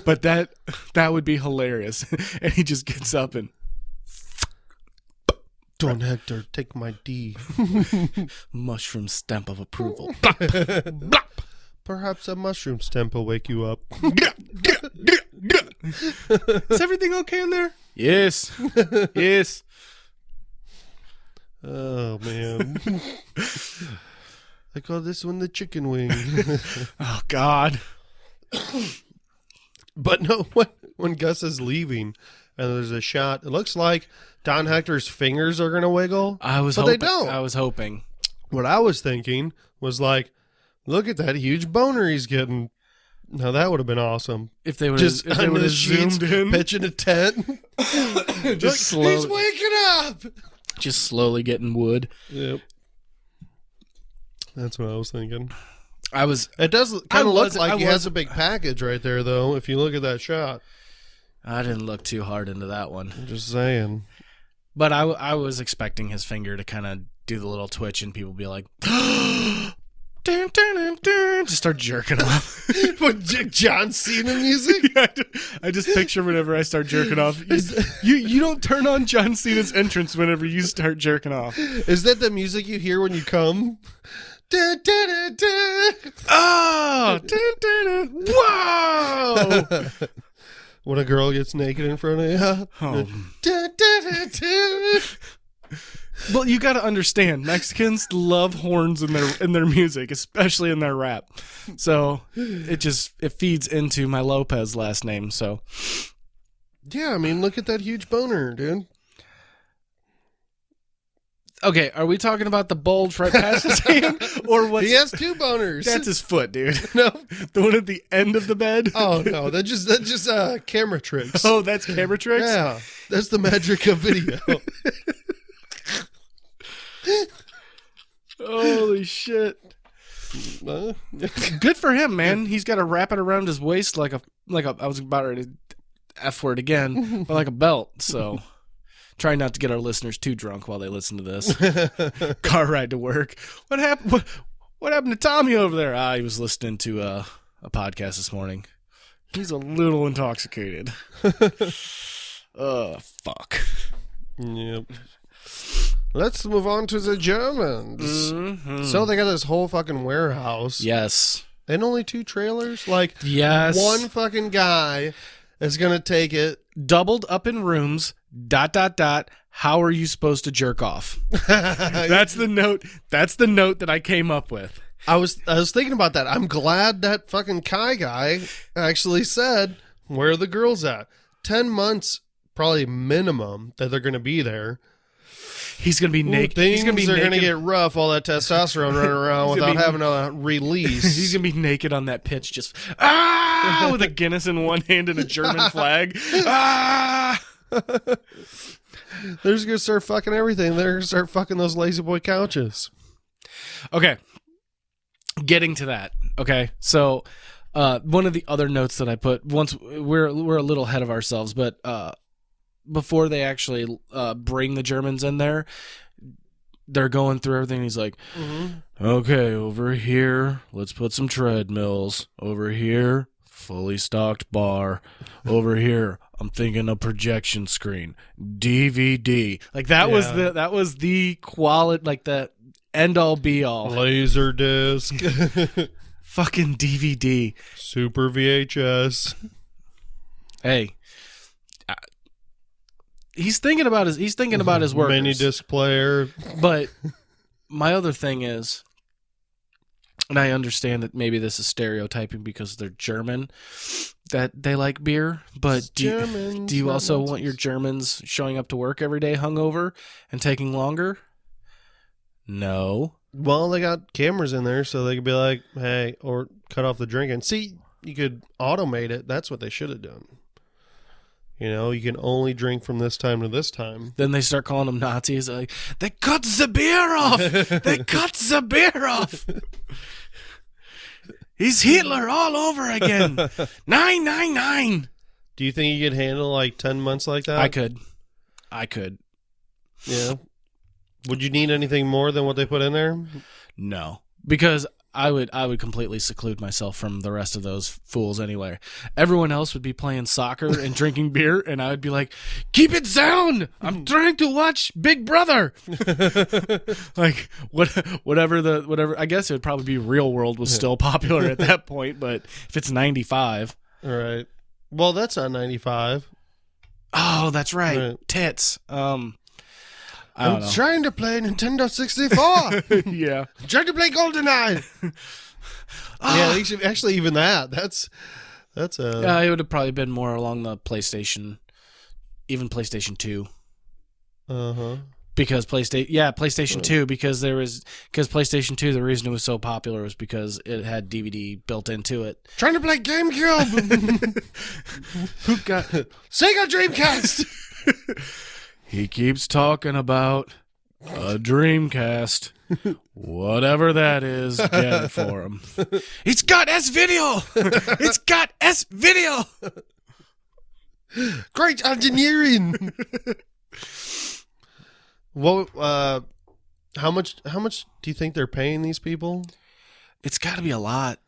But that would be hilarious. And he just gets up and Don Hector, take my D. mushroom stamp of approval. Perhaps a mushroom stamp will wake you up. Is everything okay in there? Yes. Yes. Oh man. I call this one the chicken wing. Oh God. But no, when Gus is leaving and there's a shot, it looks like Don Hector's fingers are gonna wiggle. I was But hoping. they don't. I was hoping. What I was thinking was like, look at that huge boner he's getting. Now that would have been awesome. If they would Just if they under would the have sheets, zoomed in, pitching a tent. just He's slowly, waking up. just slowly getting wood. Yep. That's what I was thinking. I was. It does kind of look was- like I he was- has a big package right there, though, if you look at that shot. I didn't look too hard into that one, I'm just saying. but I was expecting his finger to kind of do the little twitch and people be like, dun, dun, dun, dun, just start jerking off. What, John Cena music? Yeah, I just picture whenever I start jerking off. You don't turn on John Cena's entrance whenever you start jerking off. Is that the music you hear when you come? Dun, dun, dun, dun. Oh, dun, dun, dun. Whoa! When a girl gets naked in front of you. Oh. Dun, dun, dun, dun. Well, you got to understand, Mexicans love horns in their music, especially in their rap. So it feeds into my Lopez last name. So Yeah, I mean, look at that huge boner, dude. okay, are we talking about the bulge right past his hand, or what's? He has two boners. That's his foot, dude. No. The one at the end of the bed. Oh no, that's just camera tricks. Oh, that's camera tricks. Yeah, that's the magic of video. Holy shit! Good for him, man. He's got to wrap it around his waist like a. I was about ready to F word again, but like a belt. So, try not to get our listeners too drunk while they listen to this. Car ride to work. What happened? What happened to Tommy over there? He was listening to a podcast this morning. He's a little intoxicated. Fuck. Yep. Let's move on to the Germans. Mm-hmm. So they got this whole fucking warehouse. Yes. And only 2 trailers? Like, yes. One fucking guy is going to take it. Doubled up in rooms, ... How are you supposed to jerk off? That's the note. That's the note that I came up with. I was thinking about that. I'm glad that fucking Kai guy actually said, where are the girls at? 10 months, probably minimum, that they're going to be there. He's going to be naked. Things He's are going to get rough, all that testosterone running around without having a release. He's going to be naked on that pitch, just, with a Guinness in one hand and a German flag. They're just going to start fucking everything. They're going to start fucking those lazy boy couches. Okay. Getting to that. Okay. So, one of the other notes that I put, once we're a little ahead of ourselves, but before they actually bring the Germans in there, they're going through everything. He's like, okay, over here, let's put some treadmills. Over here, fully stocked bar. Over here, I'm thinking a projection screen, DVD. Like that was the quality, like the end all be all. Laser disc, fucking DVD, super VHS. Hey, he's thinking about his workers. Mini disc player. But my other thing is, and I understand that maybe this is stereotyping because they're German, that they like beer, but do you also want your Germans showing up to work every day hungover and taking longer? No. Well, they got cameras in there, so they could be like, hey, or cut off the drinking. See, you could automate it. That's what they should have done. You know, you can only drink from this time to this time. Then they start calling them Nazis. Like, they cut the beer off. They cut the beer off. He's Hitler all over again. 999. Do you think you could handle like 10 months like that? I could. Yeah. Would you need anything more than what they put in there? No, because I would completely seclude myself from the rest of those fools anyway. Everyone else would be playing soccer and drinking beer, and I would be like, keep it down! I'm trying to watch Big Brother! Like, whatever, I guess it would probably be Real World was still popular at that point, but if it's 95. All right. Well, that's not 95. Oh, that's right. Tits. I'm trying to play Nintendo 64. Yeah. I'm trying to play GoldenEye. Yeah, actually, even that. That's Yeah, it would have probably been more along the PlayStation, even PlayStation 2. Because PlayStation 2, because PlayStation 2, the reason it was so popular was because it had DVD built into it. Trying to play GameCube. Who got Sega Dreamcast? He keeps talking about a Dreamcast. Whatever that is, get it for him. It's got S-Video! It's got S-Video! Great engineering! Well, how much do you think they're paying these people? It's got to be a lot.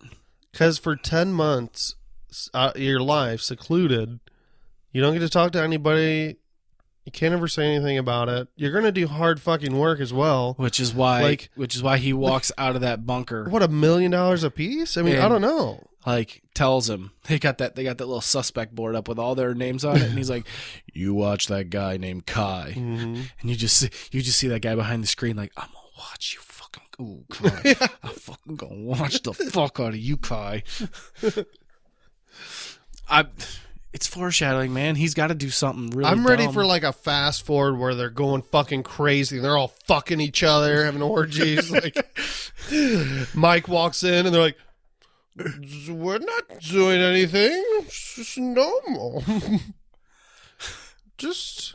Because for 10 months, your life secluded, you don't get to talk to anybody. You can't ever say anything about it. You're going to do hard fucking work as well. Which is why he walks out of that bunker. What, $1 million a piece? I mean, I don't know. Like, tells him they got that little suspect board up with all their names on it, and he's like, "You watch that guy named Kai," and you just see that guy behind the screen like, "I'm gonna watch you, fucking Kai. I'm fucking gonna watch the fuck out of you, Kai." It's foreshadowing, man. He's got to do something really I'm ready dumb. for like a fast forward where they're going fucking crazy. They're all fucking each other, having orgies. Like, Mike walks in and they're like, "We're not doing anything. It's just normal." Just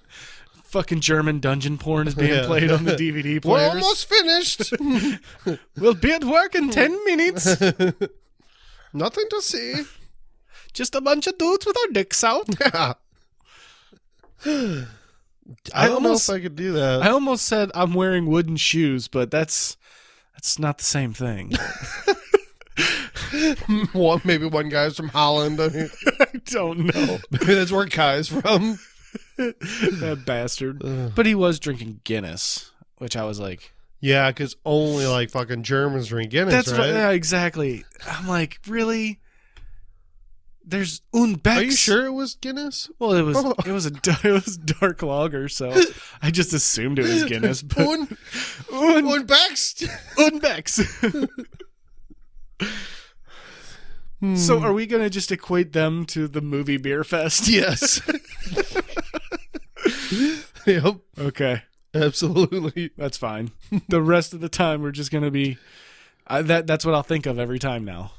fucking German dungeon porn is being played on the DVD players. We're almost finished. We'll be at work in 10 minutes. Nothing to see. Just a bunch of dudes with our dicks out. Yeah. I don't know if I could do that. I almost said I'm wearing wooden shoes, but that's not the same thing. Maybe one guy's from Holland. I don't know. Maybe that's where Kai's from. That bastard. But he was drinking Guinness, which I was like, Yeah, because only like fucking Germans drink Guinness, that's right? yeah, exactly. I'm like, really? There's Unbex. Are you sure it was Guinness? Well, it was dark lager, so I just assumed it was Guinness. But Unbex. Unbex. So are we gonna just equate them to the movie Beer Fest? Yes. Yep. Okay. Absolutely. That's fine. The rest of the time we're just gonna be that's what I'll think of every time now.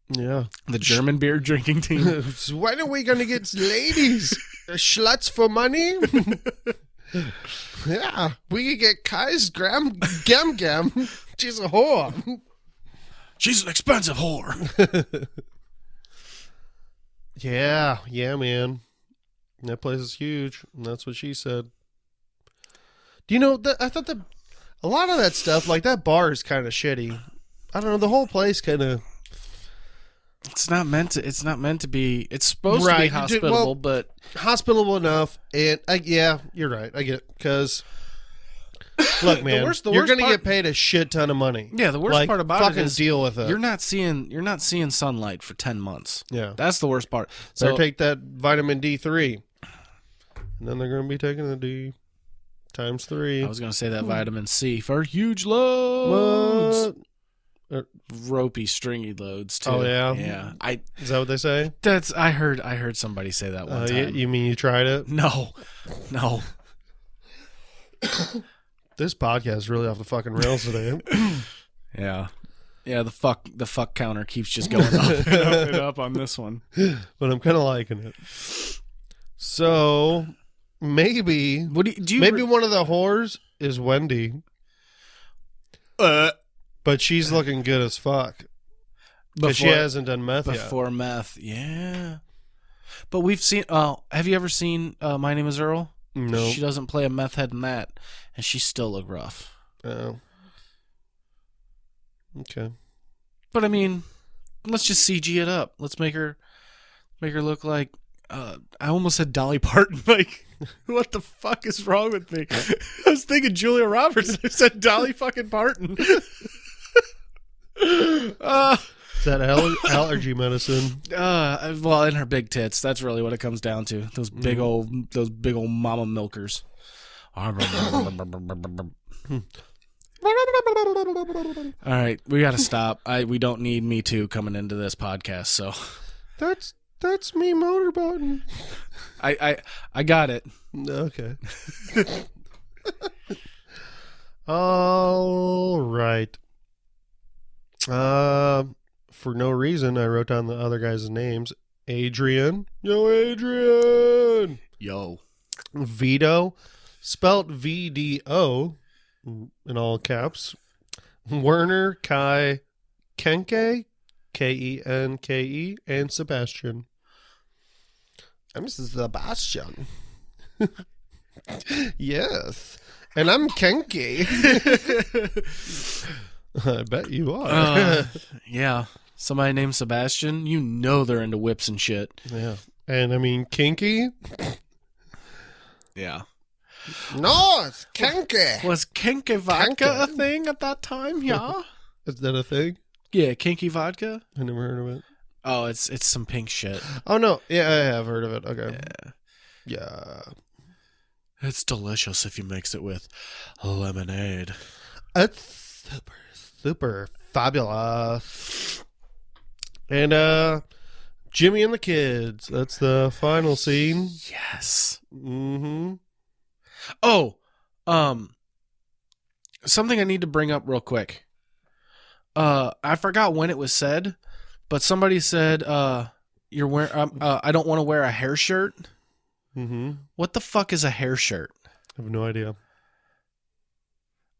Yeah. The German beer drinking team. So when are we going to get ladies? Schluts for money? Yeah. We could get Kai's Gam. She's a whore. She's an expensive whore. Yeah. Yeah, man. That place is huge. And that's what she said. Do you know, I thought a lot of that stuff, like that bar is kind of shitty. I don't know. The whole place kind of... It's not meant to be. It's supposed to be hospitable, but hospitable enough. And yeah, you're right. I get it. Because look, man, you're going to get paid a shit ton of money. Yeah, the worst part about it is deal with it. You're not seeing sunlight for 10 months. Yeah, that's the worst part. So better take that vitamin D3, and then they're going to be taking the D times 3. I was going to say that vitamin C for huge loads. What? Ropey, stringy loads too. Oh yeah, yeah. Is that what they say? I heard somebody say that one time. You mean you tried it? No. This podcast is really off the fucking rails today. Yeah. The fuck counter keeps just going up and up on this one. But I'm kind of liking it. So maybe maybe one of the whores is Wendy. But she's looking good as fuck. Because she hasn't done meth yet. Before meth, yeah. But we've seen... have you ever seen My Name is Earl? No. She doesn't play a meth head in that, and she still look rough. Oh. Okay. But, I mean, let's just CG it up. Let's make her look like... I almost said Dolly Parton. Like, what the fuck is wrong with me? I was thinking Julia Roberts. I said Dolly fucking Parton. Is that allergy medicine? Well, in her big tits. That's really what it comes down to. Those big old mama milkers. All right, we got to stop. We don't need Me Too coming into this podcast. So that's me motorboating. I got it. Okay. All right. For no reason, I wrote down the other guys' names. Adrian. Yo, Adrian. Yo. Vito. Spelt VDO in all caps. Werner, Kai, Kenke, Kenke, and Sebastian. I'm Sebastian. Yes. And I'm Kenke. I bet you are. Yeah. Somebody named Sebastian, you know they're into whips and shit. Yeah. And I mean, kinky? Yeah. No, it's kinky. Was kinky vodka a thing at that time? Yeah. Is that a thing? Yeah, kinky vodka. I never heard of it. Oh, it's some pink shit. Oh, no. Yeah, I have heard of it. Okay. Yeah. It's delicious if you mix it with lemonade. It's super fabulous. And Jimmy and the kids. That's the final scene. Yes. Mm-hmm. Oh, something I need to bring up real quick. I forgot when it was said, but somebody said, "You're wearing." I don't want to wear a hair shirt. Mm-hmm. What the fuck is a hair shirt? I have no idea.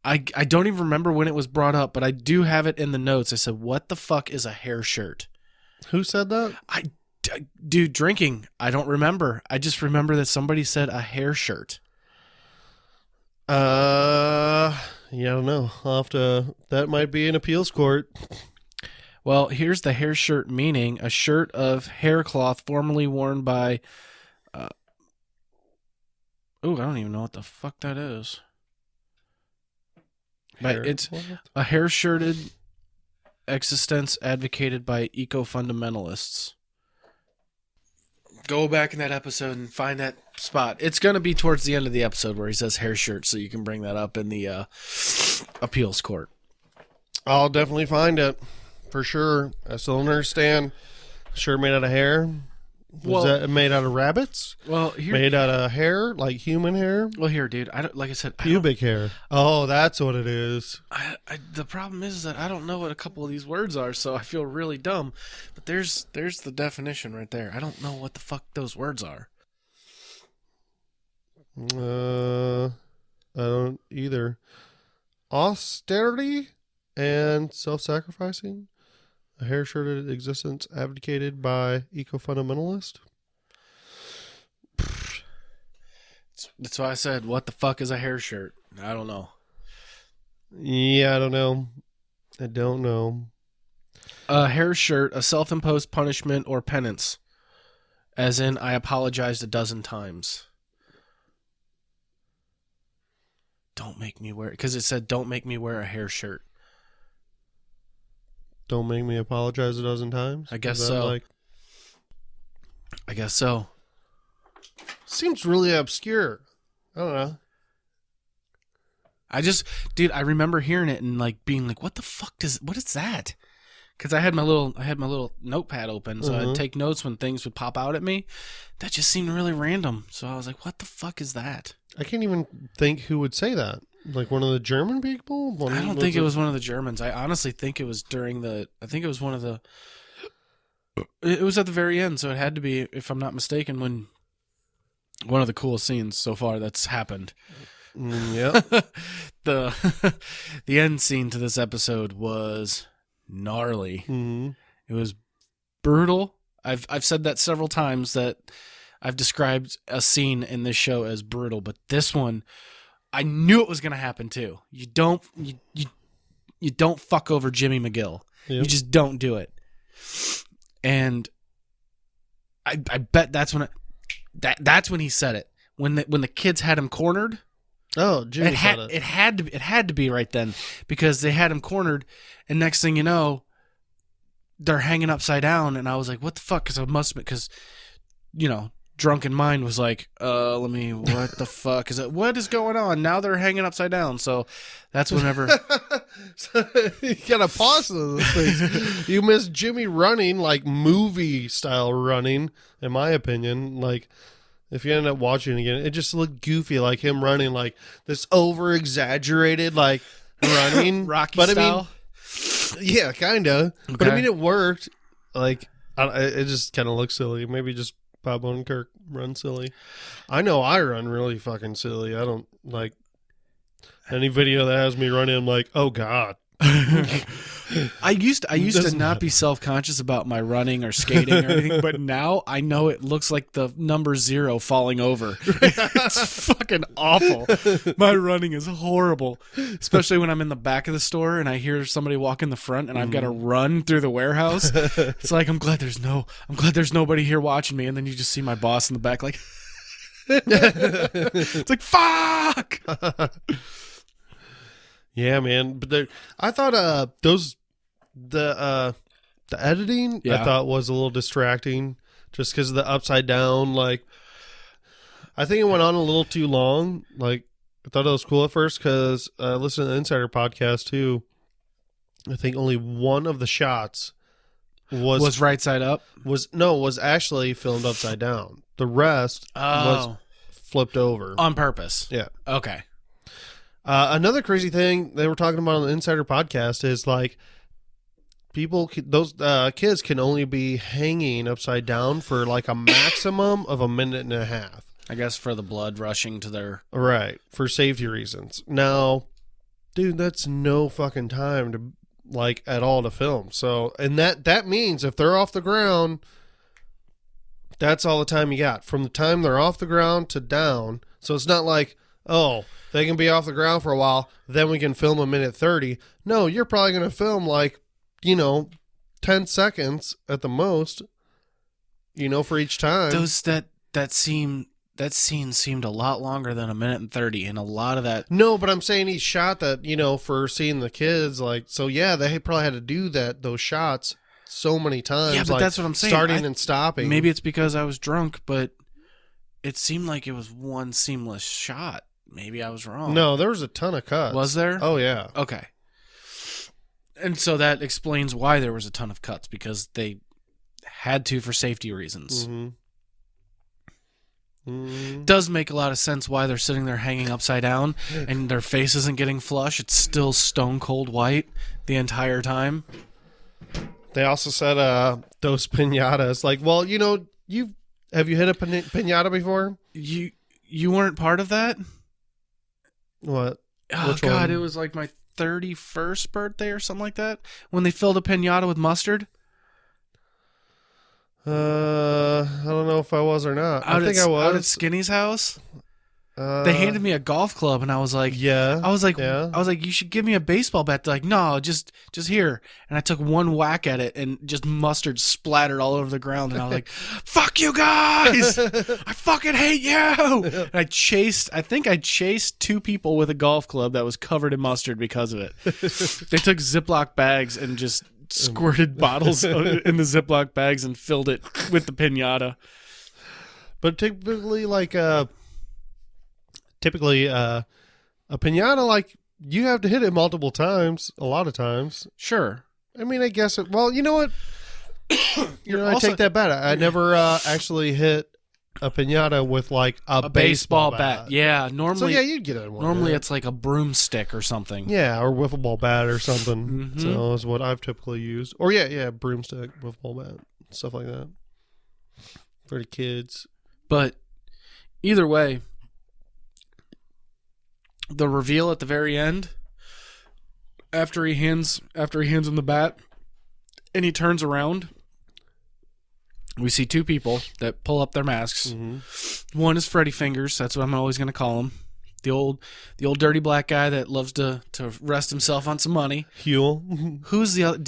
I don't even remember when it was brought up, but I do have it in the notes. I said, "What the fuck is a hair shirt?" Who said that? Dude, drinking. I don't remember. I just remember that somebody said a hair shirt. Yeah, I don't know. That might be an appeals court. Well, here's the hair shirt meaning: a shirt of hair cloth formerly worn by. I don't even know what the fuck that is. But it's a hair-shirted existence advocated by eco-fundamentalists. Go back in that episode and find that spot. It's going to be towards the end of the episode where he says hair shirt, so you can bring that up in the appeals court. I'll definitely find it, for sure. I still don't understand. Shirt made out of hair? Was that made out of rabbits? Well, here, made out of hair, like human hair? Well, here, dude. Like I said, pubic hair. Oh, that's what it is. The problem is that I don't know what a couple of these words are, so I feel really dumb. But there's the definition right there. I don't know what the fuck those words are. I don't either. Austerity and self-sacrificing. A hair-shirted existence advocated by eco-fundamentalist. That's why I said, what the fuck is a hair shirt? I don't know. Yeah, I don't know. A hair shirt, a self-imposed punishment or penance. As in, I apologized a dozen times. Don't make me wear it. Because it said, don't make me wear a hair shirt. Don't make me apologize a dozen times? I guess so. I guess so. Seems really obscure. I don't know. Dude, I remember hearing it and like being like, what is that? Because I had my little notepad open, so I'd take notes when things would pop out at me. That just seemed really random. So I was like, what the fuck is that? I can't even think who would say that. Like one of the German people? I don't think it was one of the Germans. I honestly think it was it was at the very end, so it had to be, if I'm not mistaken, when one of the coolest scenes so far that's happened. Yeah. The end scene to this episode was gnarly. Mm-hmm. It was brutal. I've said that several times, that I've described a scene in this show as brutal, but this one, I knew it was going to happen too. You don't fuck over Jimmy McGill. Yep. You just don't do it. And I bet that's when he said it. When the kids had him cornered. Oh, Jimmy said it. It had to be right then, because they had him cornered, and next thing you know, they're hanging upside down, and I was like, what the fuck? Because drunken mind was like, what the fuck is it? What is going on? Now they're hanging upside down. So that's whenever. You gotta pause those things. You miss Jimmy running, like movie style running, in my opinion. Like, if you end up watching it again, it just looked goofy, like him running like this over exaggerated, like running. Rocky but style? I mean, yeah, kind of. Okay. But I mean, it worked. Like, it just kind of looks silly. Maybe just Bob Odenkirk run silly. I know I run really fucking silly. I don't like any video that has me running. I'm like, oh god. I used to not be self-conscious about my running or skating or anything, but now I know it looks like the number 0 falling over. It's fucking awful. My running is horrible, especially when I'm in the back of the store and I hear somebody walk in the front and I've got to run through the warehouse. It's like, I'm glad there's nobody here watching me, and then you just see my boss in the back like it's like, fuck. Yeah, man. But I thought the editing I thought was a little distracting, just because of the upside down. Like, I think it went on a little too long. Like, I thought it was cool at first because I listened to the Insider podcast too. I think only one of the shots was right side up. Was actually filmed upside down. The rest was flipped over on purpose. Yeah. Okay. Another crazy thing they were talking about on the Insider podcast is like those kids can only be hanging upside down for like a maximum of a minute and a half. I guess for the blood rushing to their... Right, for safety reasons. Now, dude, that's no fucking time to like at all to film. So, and that means if they're off the ground, that's all the time you got from the time they're off the ground to down. So it's not like, oh, they can be off the ground for a while, then we can film a minute 30. No, you're probably going to film like, 10 seconds at the most, for each time. Those that seem that scene seemed a lot longer than 1:30, and a lot of that. No, but I'm saying he shot that, for seeing the kids, like, so yeah, they probably had to do those shots so many times. Yeah, but like, that's what I'm saying. Starting and stopping. Maybe it's because I was drunk, but it seemed like it was one seamless shot. Maybe I was wrong. No, there was a ton of cuts. Was there? Oh, yeah. Okay. And so that explains why there was a ton of cuts, because they had to for safety reasons. Mm-hmm. Mm-hmm. Does make a lot of sense why they're sitting there hanging upside down and their face isn't getting flush. It's still stone cold white the entire time. They also said those piñatas. Like, well, have you hit a piñata before? You weren't part of that? What? Oh, Which God, one? it was like my 31st birthday or something like that when they filled a piñata with mustard. I don't know if I was or not. I think I was. Out at Skinny's house. They handed me a golf club, and I was like, yeah. I was like, Yeah. you should give me a baseball bat. They're like, no, just here. And I took one whack at it, and just mustard splattered all over the ground. And I was like, fuck you guys! I fucking hate you! And I think I chased two people with a golf club that was covered in mustard because of it. They took Ziploc bags and just squirted bottles in the Ziploc bags and filled it with the piñata. But typically, a piñata, like, you have to hit it multiple times, a lot of times. Sure. I mean, I guess well, you know what? I also- take that back. I never actually hit a piñata with, like, a baseball bat. Yeah, normally. So, yeah, you'd get it. Normally, it's like a broomstick or something. Yeah, or wiffle ball bat or something. Mm-hmm. So is what I've typically used. Or broomstick, wiffle ball bat, stuff like that for the kids. But either way, the reveal at the very end, after he hands him the bat, and he turns around, we see two people that pull up their masks. Mm-hmm. One is Freddy Fingers. That's what I'm always going to call him. The old dirty black guy that loves to rest himself on some money. Huel. Who's the other?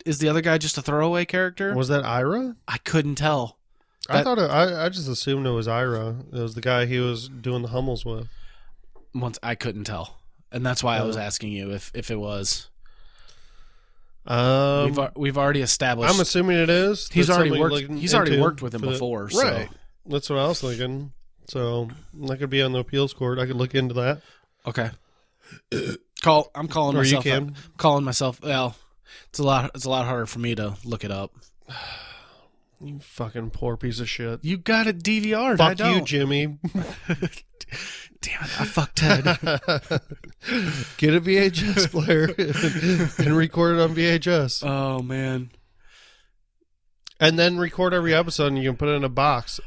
Is the other guy just a throwaway character? Was that Ira? I couldn't tell. I thought I just assumed it was Ira. It was the guy he was doing the Hummels with. Once I couldn't tell, and that's why I was asking you if it was. We've already established. I'm assuming it is. He's That's already something worked. He's already worked with him before, so. Right. That's what I was thinking. So that could be on the appeals court. I could look into that. Okay. I'm calling Or myself. you can. I'm calling myself. Well, it's a lot harder for me to look it up. You fucking poor piece of shit. You got it DVR'd. Fuck I don't. you, Jimmy. Damn it! I fucked Ted. Get a VHS player and record it on VHS. Oh man. And then record every episode and you can put it in a box.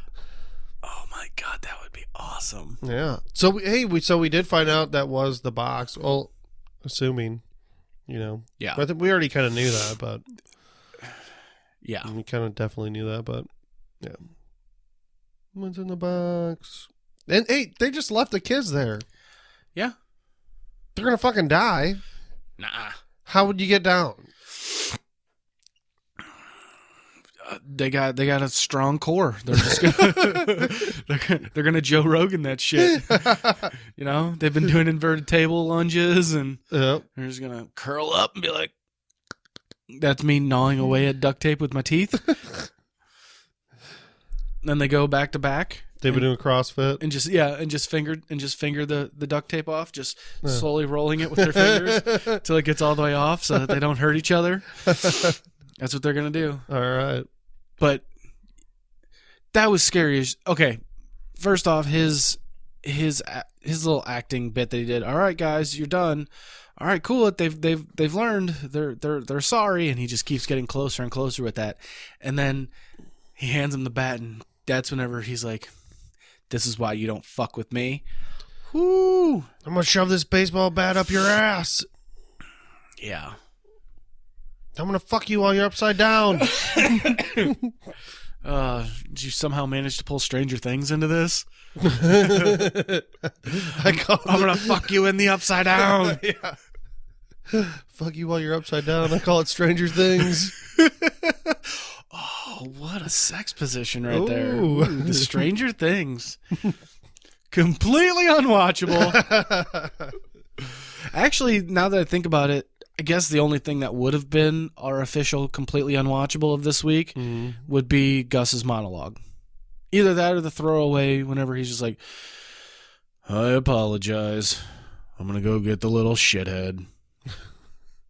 Oh my God, that would be awesome. Yeah. So we did find out that was the box. Well, assuming, Yeah. I think we already kind of knew that, but Yeah. we kind of definitely knew that, but yeah. What's in the box? And hey, they just left the kids there. Yeah. They're gonna fucking die. Nah. How would you get down? They got a strong core. They're just gonna they're gonna Joe Rogan that shit. They've been doing inverted table lunges, and Yep. they're just gonna curl up and be like, "That's me gnawing away at duct tape with my teeth." Then they go back to back. They've been doing CrossFit. And just finger the duct tape off, just slowly rolling it with their fingers till it gets all the way off, so that they don't hurt each other. That's what they're gonna do. All right. But that was scary. Okay, first off, his little acting bit that he did. All right, guys, you're done. All right, cool. They've learned. They're sorry, and he just keeps getting closer and closer with that. And then he hands him the bat, and that's whenever he's like, "This is why you don't fuck with me." Whoo! I'm gonna shove this baseball bat up your ass. Yeah. I'm gonna fuck you while you're upside down. Did you somehow manage to pull Stranger Things into this? I'm gonna fuck you in the upside down. Yeah. Fuck you while you're upside down. I call it Stranger Things. Oh what a sex position right there. Ooh. Ooh, the Stranger Things. Completely unwatchable. Actually, now that I think about it, I guess the only thing that would have been our official completely unwatchable of this week would be Gus's monologue. Either that or the throwaway whenever he's just like, I apologize. I'm going to go get the little shithead.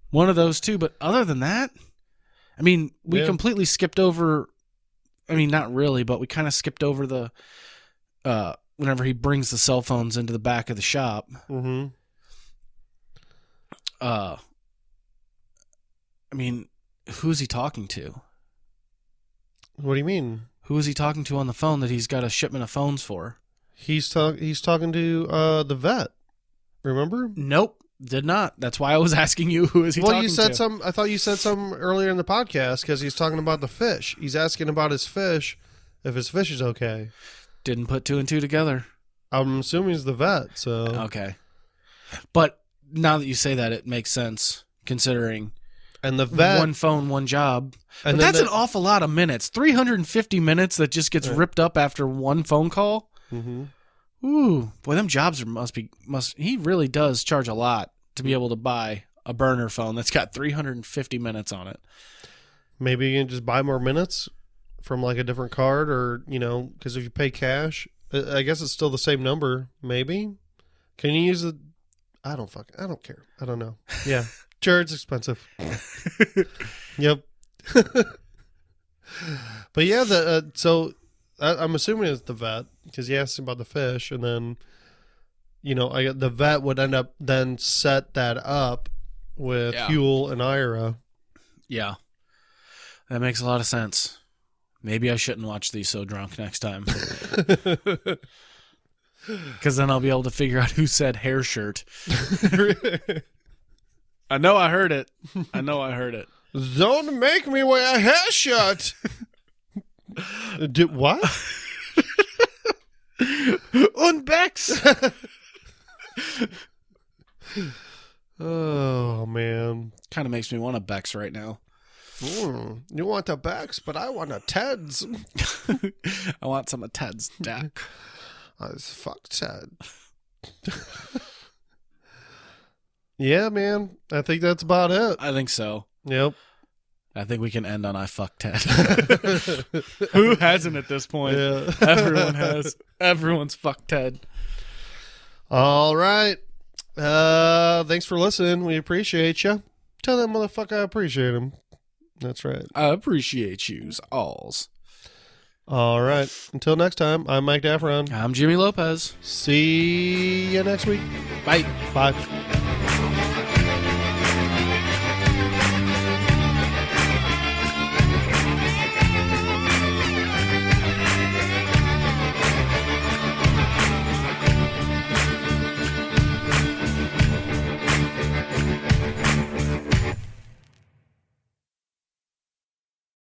One of those two. But other than that, I mean, we completely skipped over. I mean, not really, but we kind of skipped over the whenever he brings the cell phones into the back of the shop. Mm-hmm. I mean, who's he talking to? What do you mean? Who is he talking to on the phone that he's got a shipment of phones for? He's talking to the vet. Remember? Nope, did not. That's why I was asking you, who is he talking to? Well, you said some. I thought you said some earlier in the podcast because he's talking about the fish. He's asking about his fish, if his fish is okay. Didn't put two and two together. I'm assuming he's the vet. So okay, but now that you say that, it makes sense considering. And the vet, one phone, one job. And but that's an awful lot of minutes. 350 minutes that just gets ripped up after one phone call. Mm-hmm. Ooh, boy, them jobs must. He really does charge a lot to be able to buy a burner phone that's got 350 minutes on it. Maybe you can just buy more minutes from like a different card, or because if you pay cash, I guess it's still the same number. Maybe can you use it? I don't care. I don't know. Yeah. Sure, it's expensive. Yep. But yeah, I'm assuming it's the vet because he asked about the fish, and then the vet would end up then set that up with Huel and Ira. Yeah, that makes a lot of sense. Maybe I shouldn't watch these so drunk next time. Because then I'll be able to figure out who said hair shirt. I know I heard it. Don't make me wear a hair shirt. What? Und Bex. Oh, man. Kind of makes me want a Bex right now. You want a Bex, but I want a Ted's. I want some of Ted's dick. Fuck Ted. Yeah, man. I think that's about it. I think so. Yep. I think we can end on I fuck Ted. Who hasn't at this point? Yeah. Everyone has. Everyone's fucked Ted. All right. Thanks for listening. We appreciate you. Tell that motherfucker I appreciate him. That's right. I appreciate yous alls. All right. Until next time, I'm Mike Daffron. I'm Jimmy Lopez. See you next week. Bye. Bye.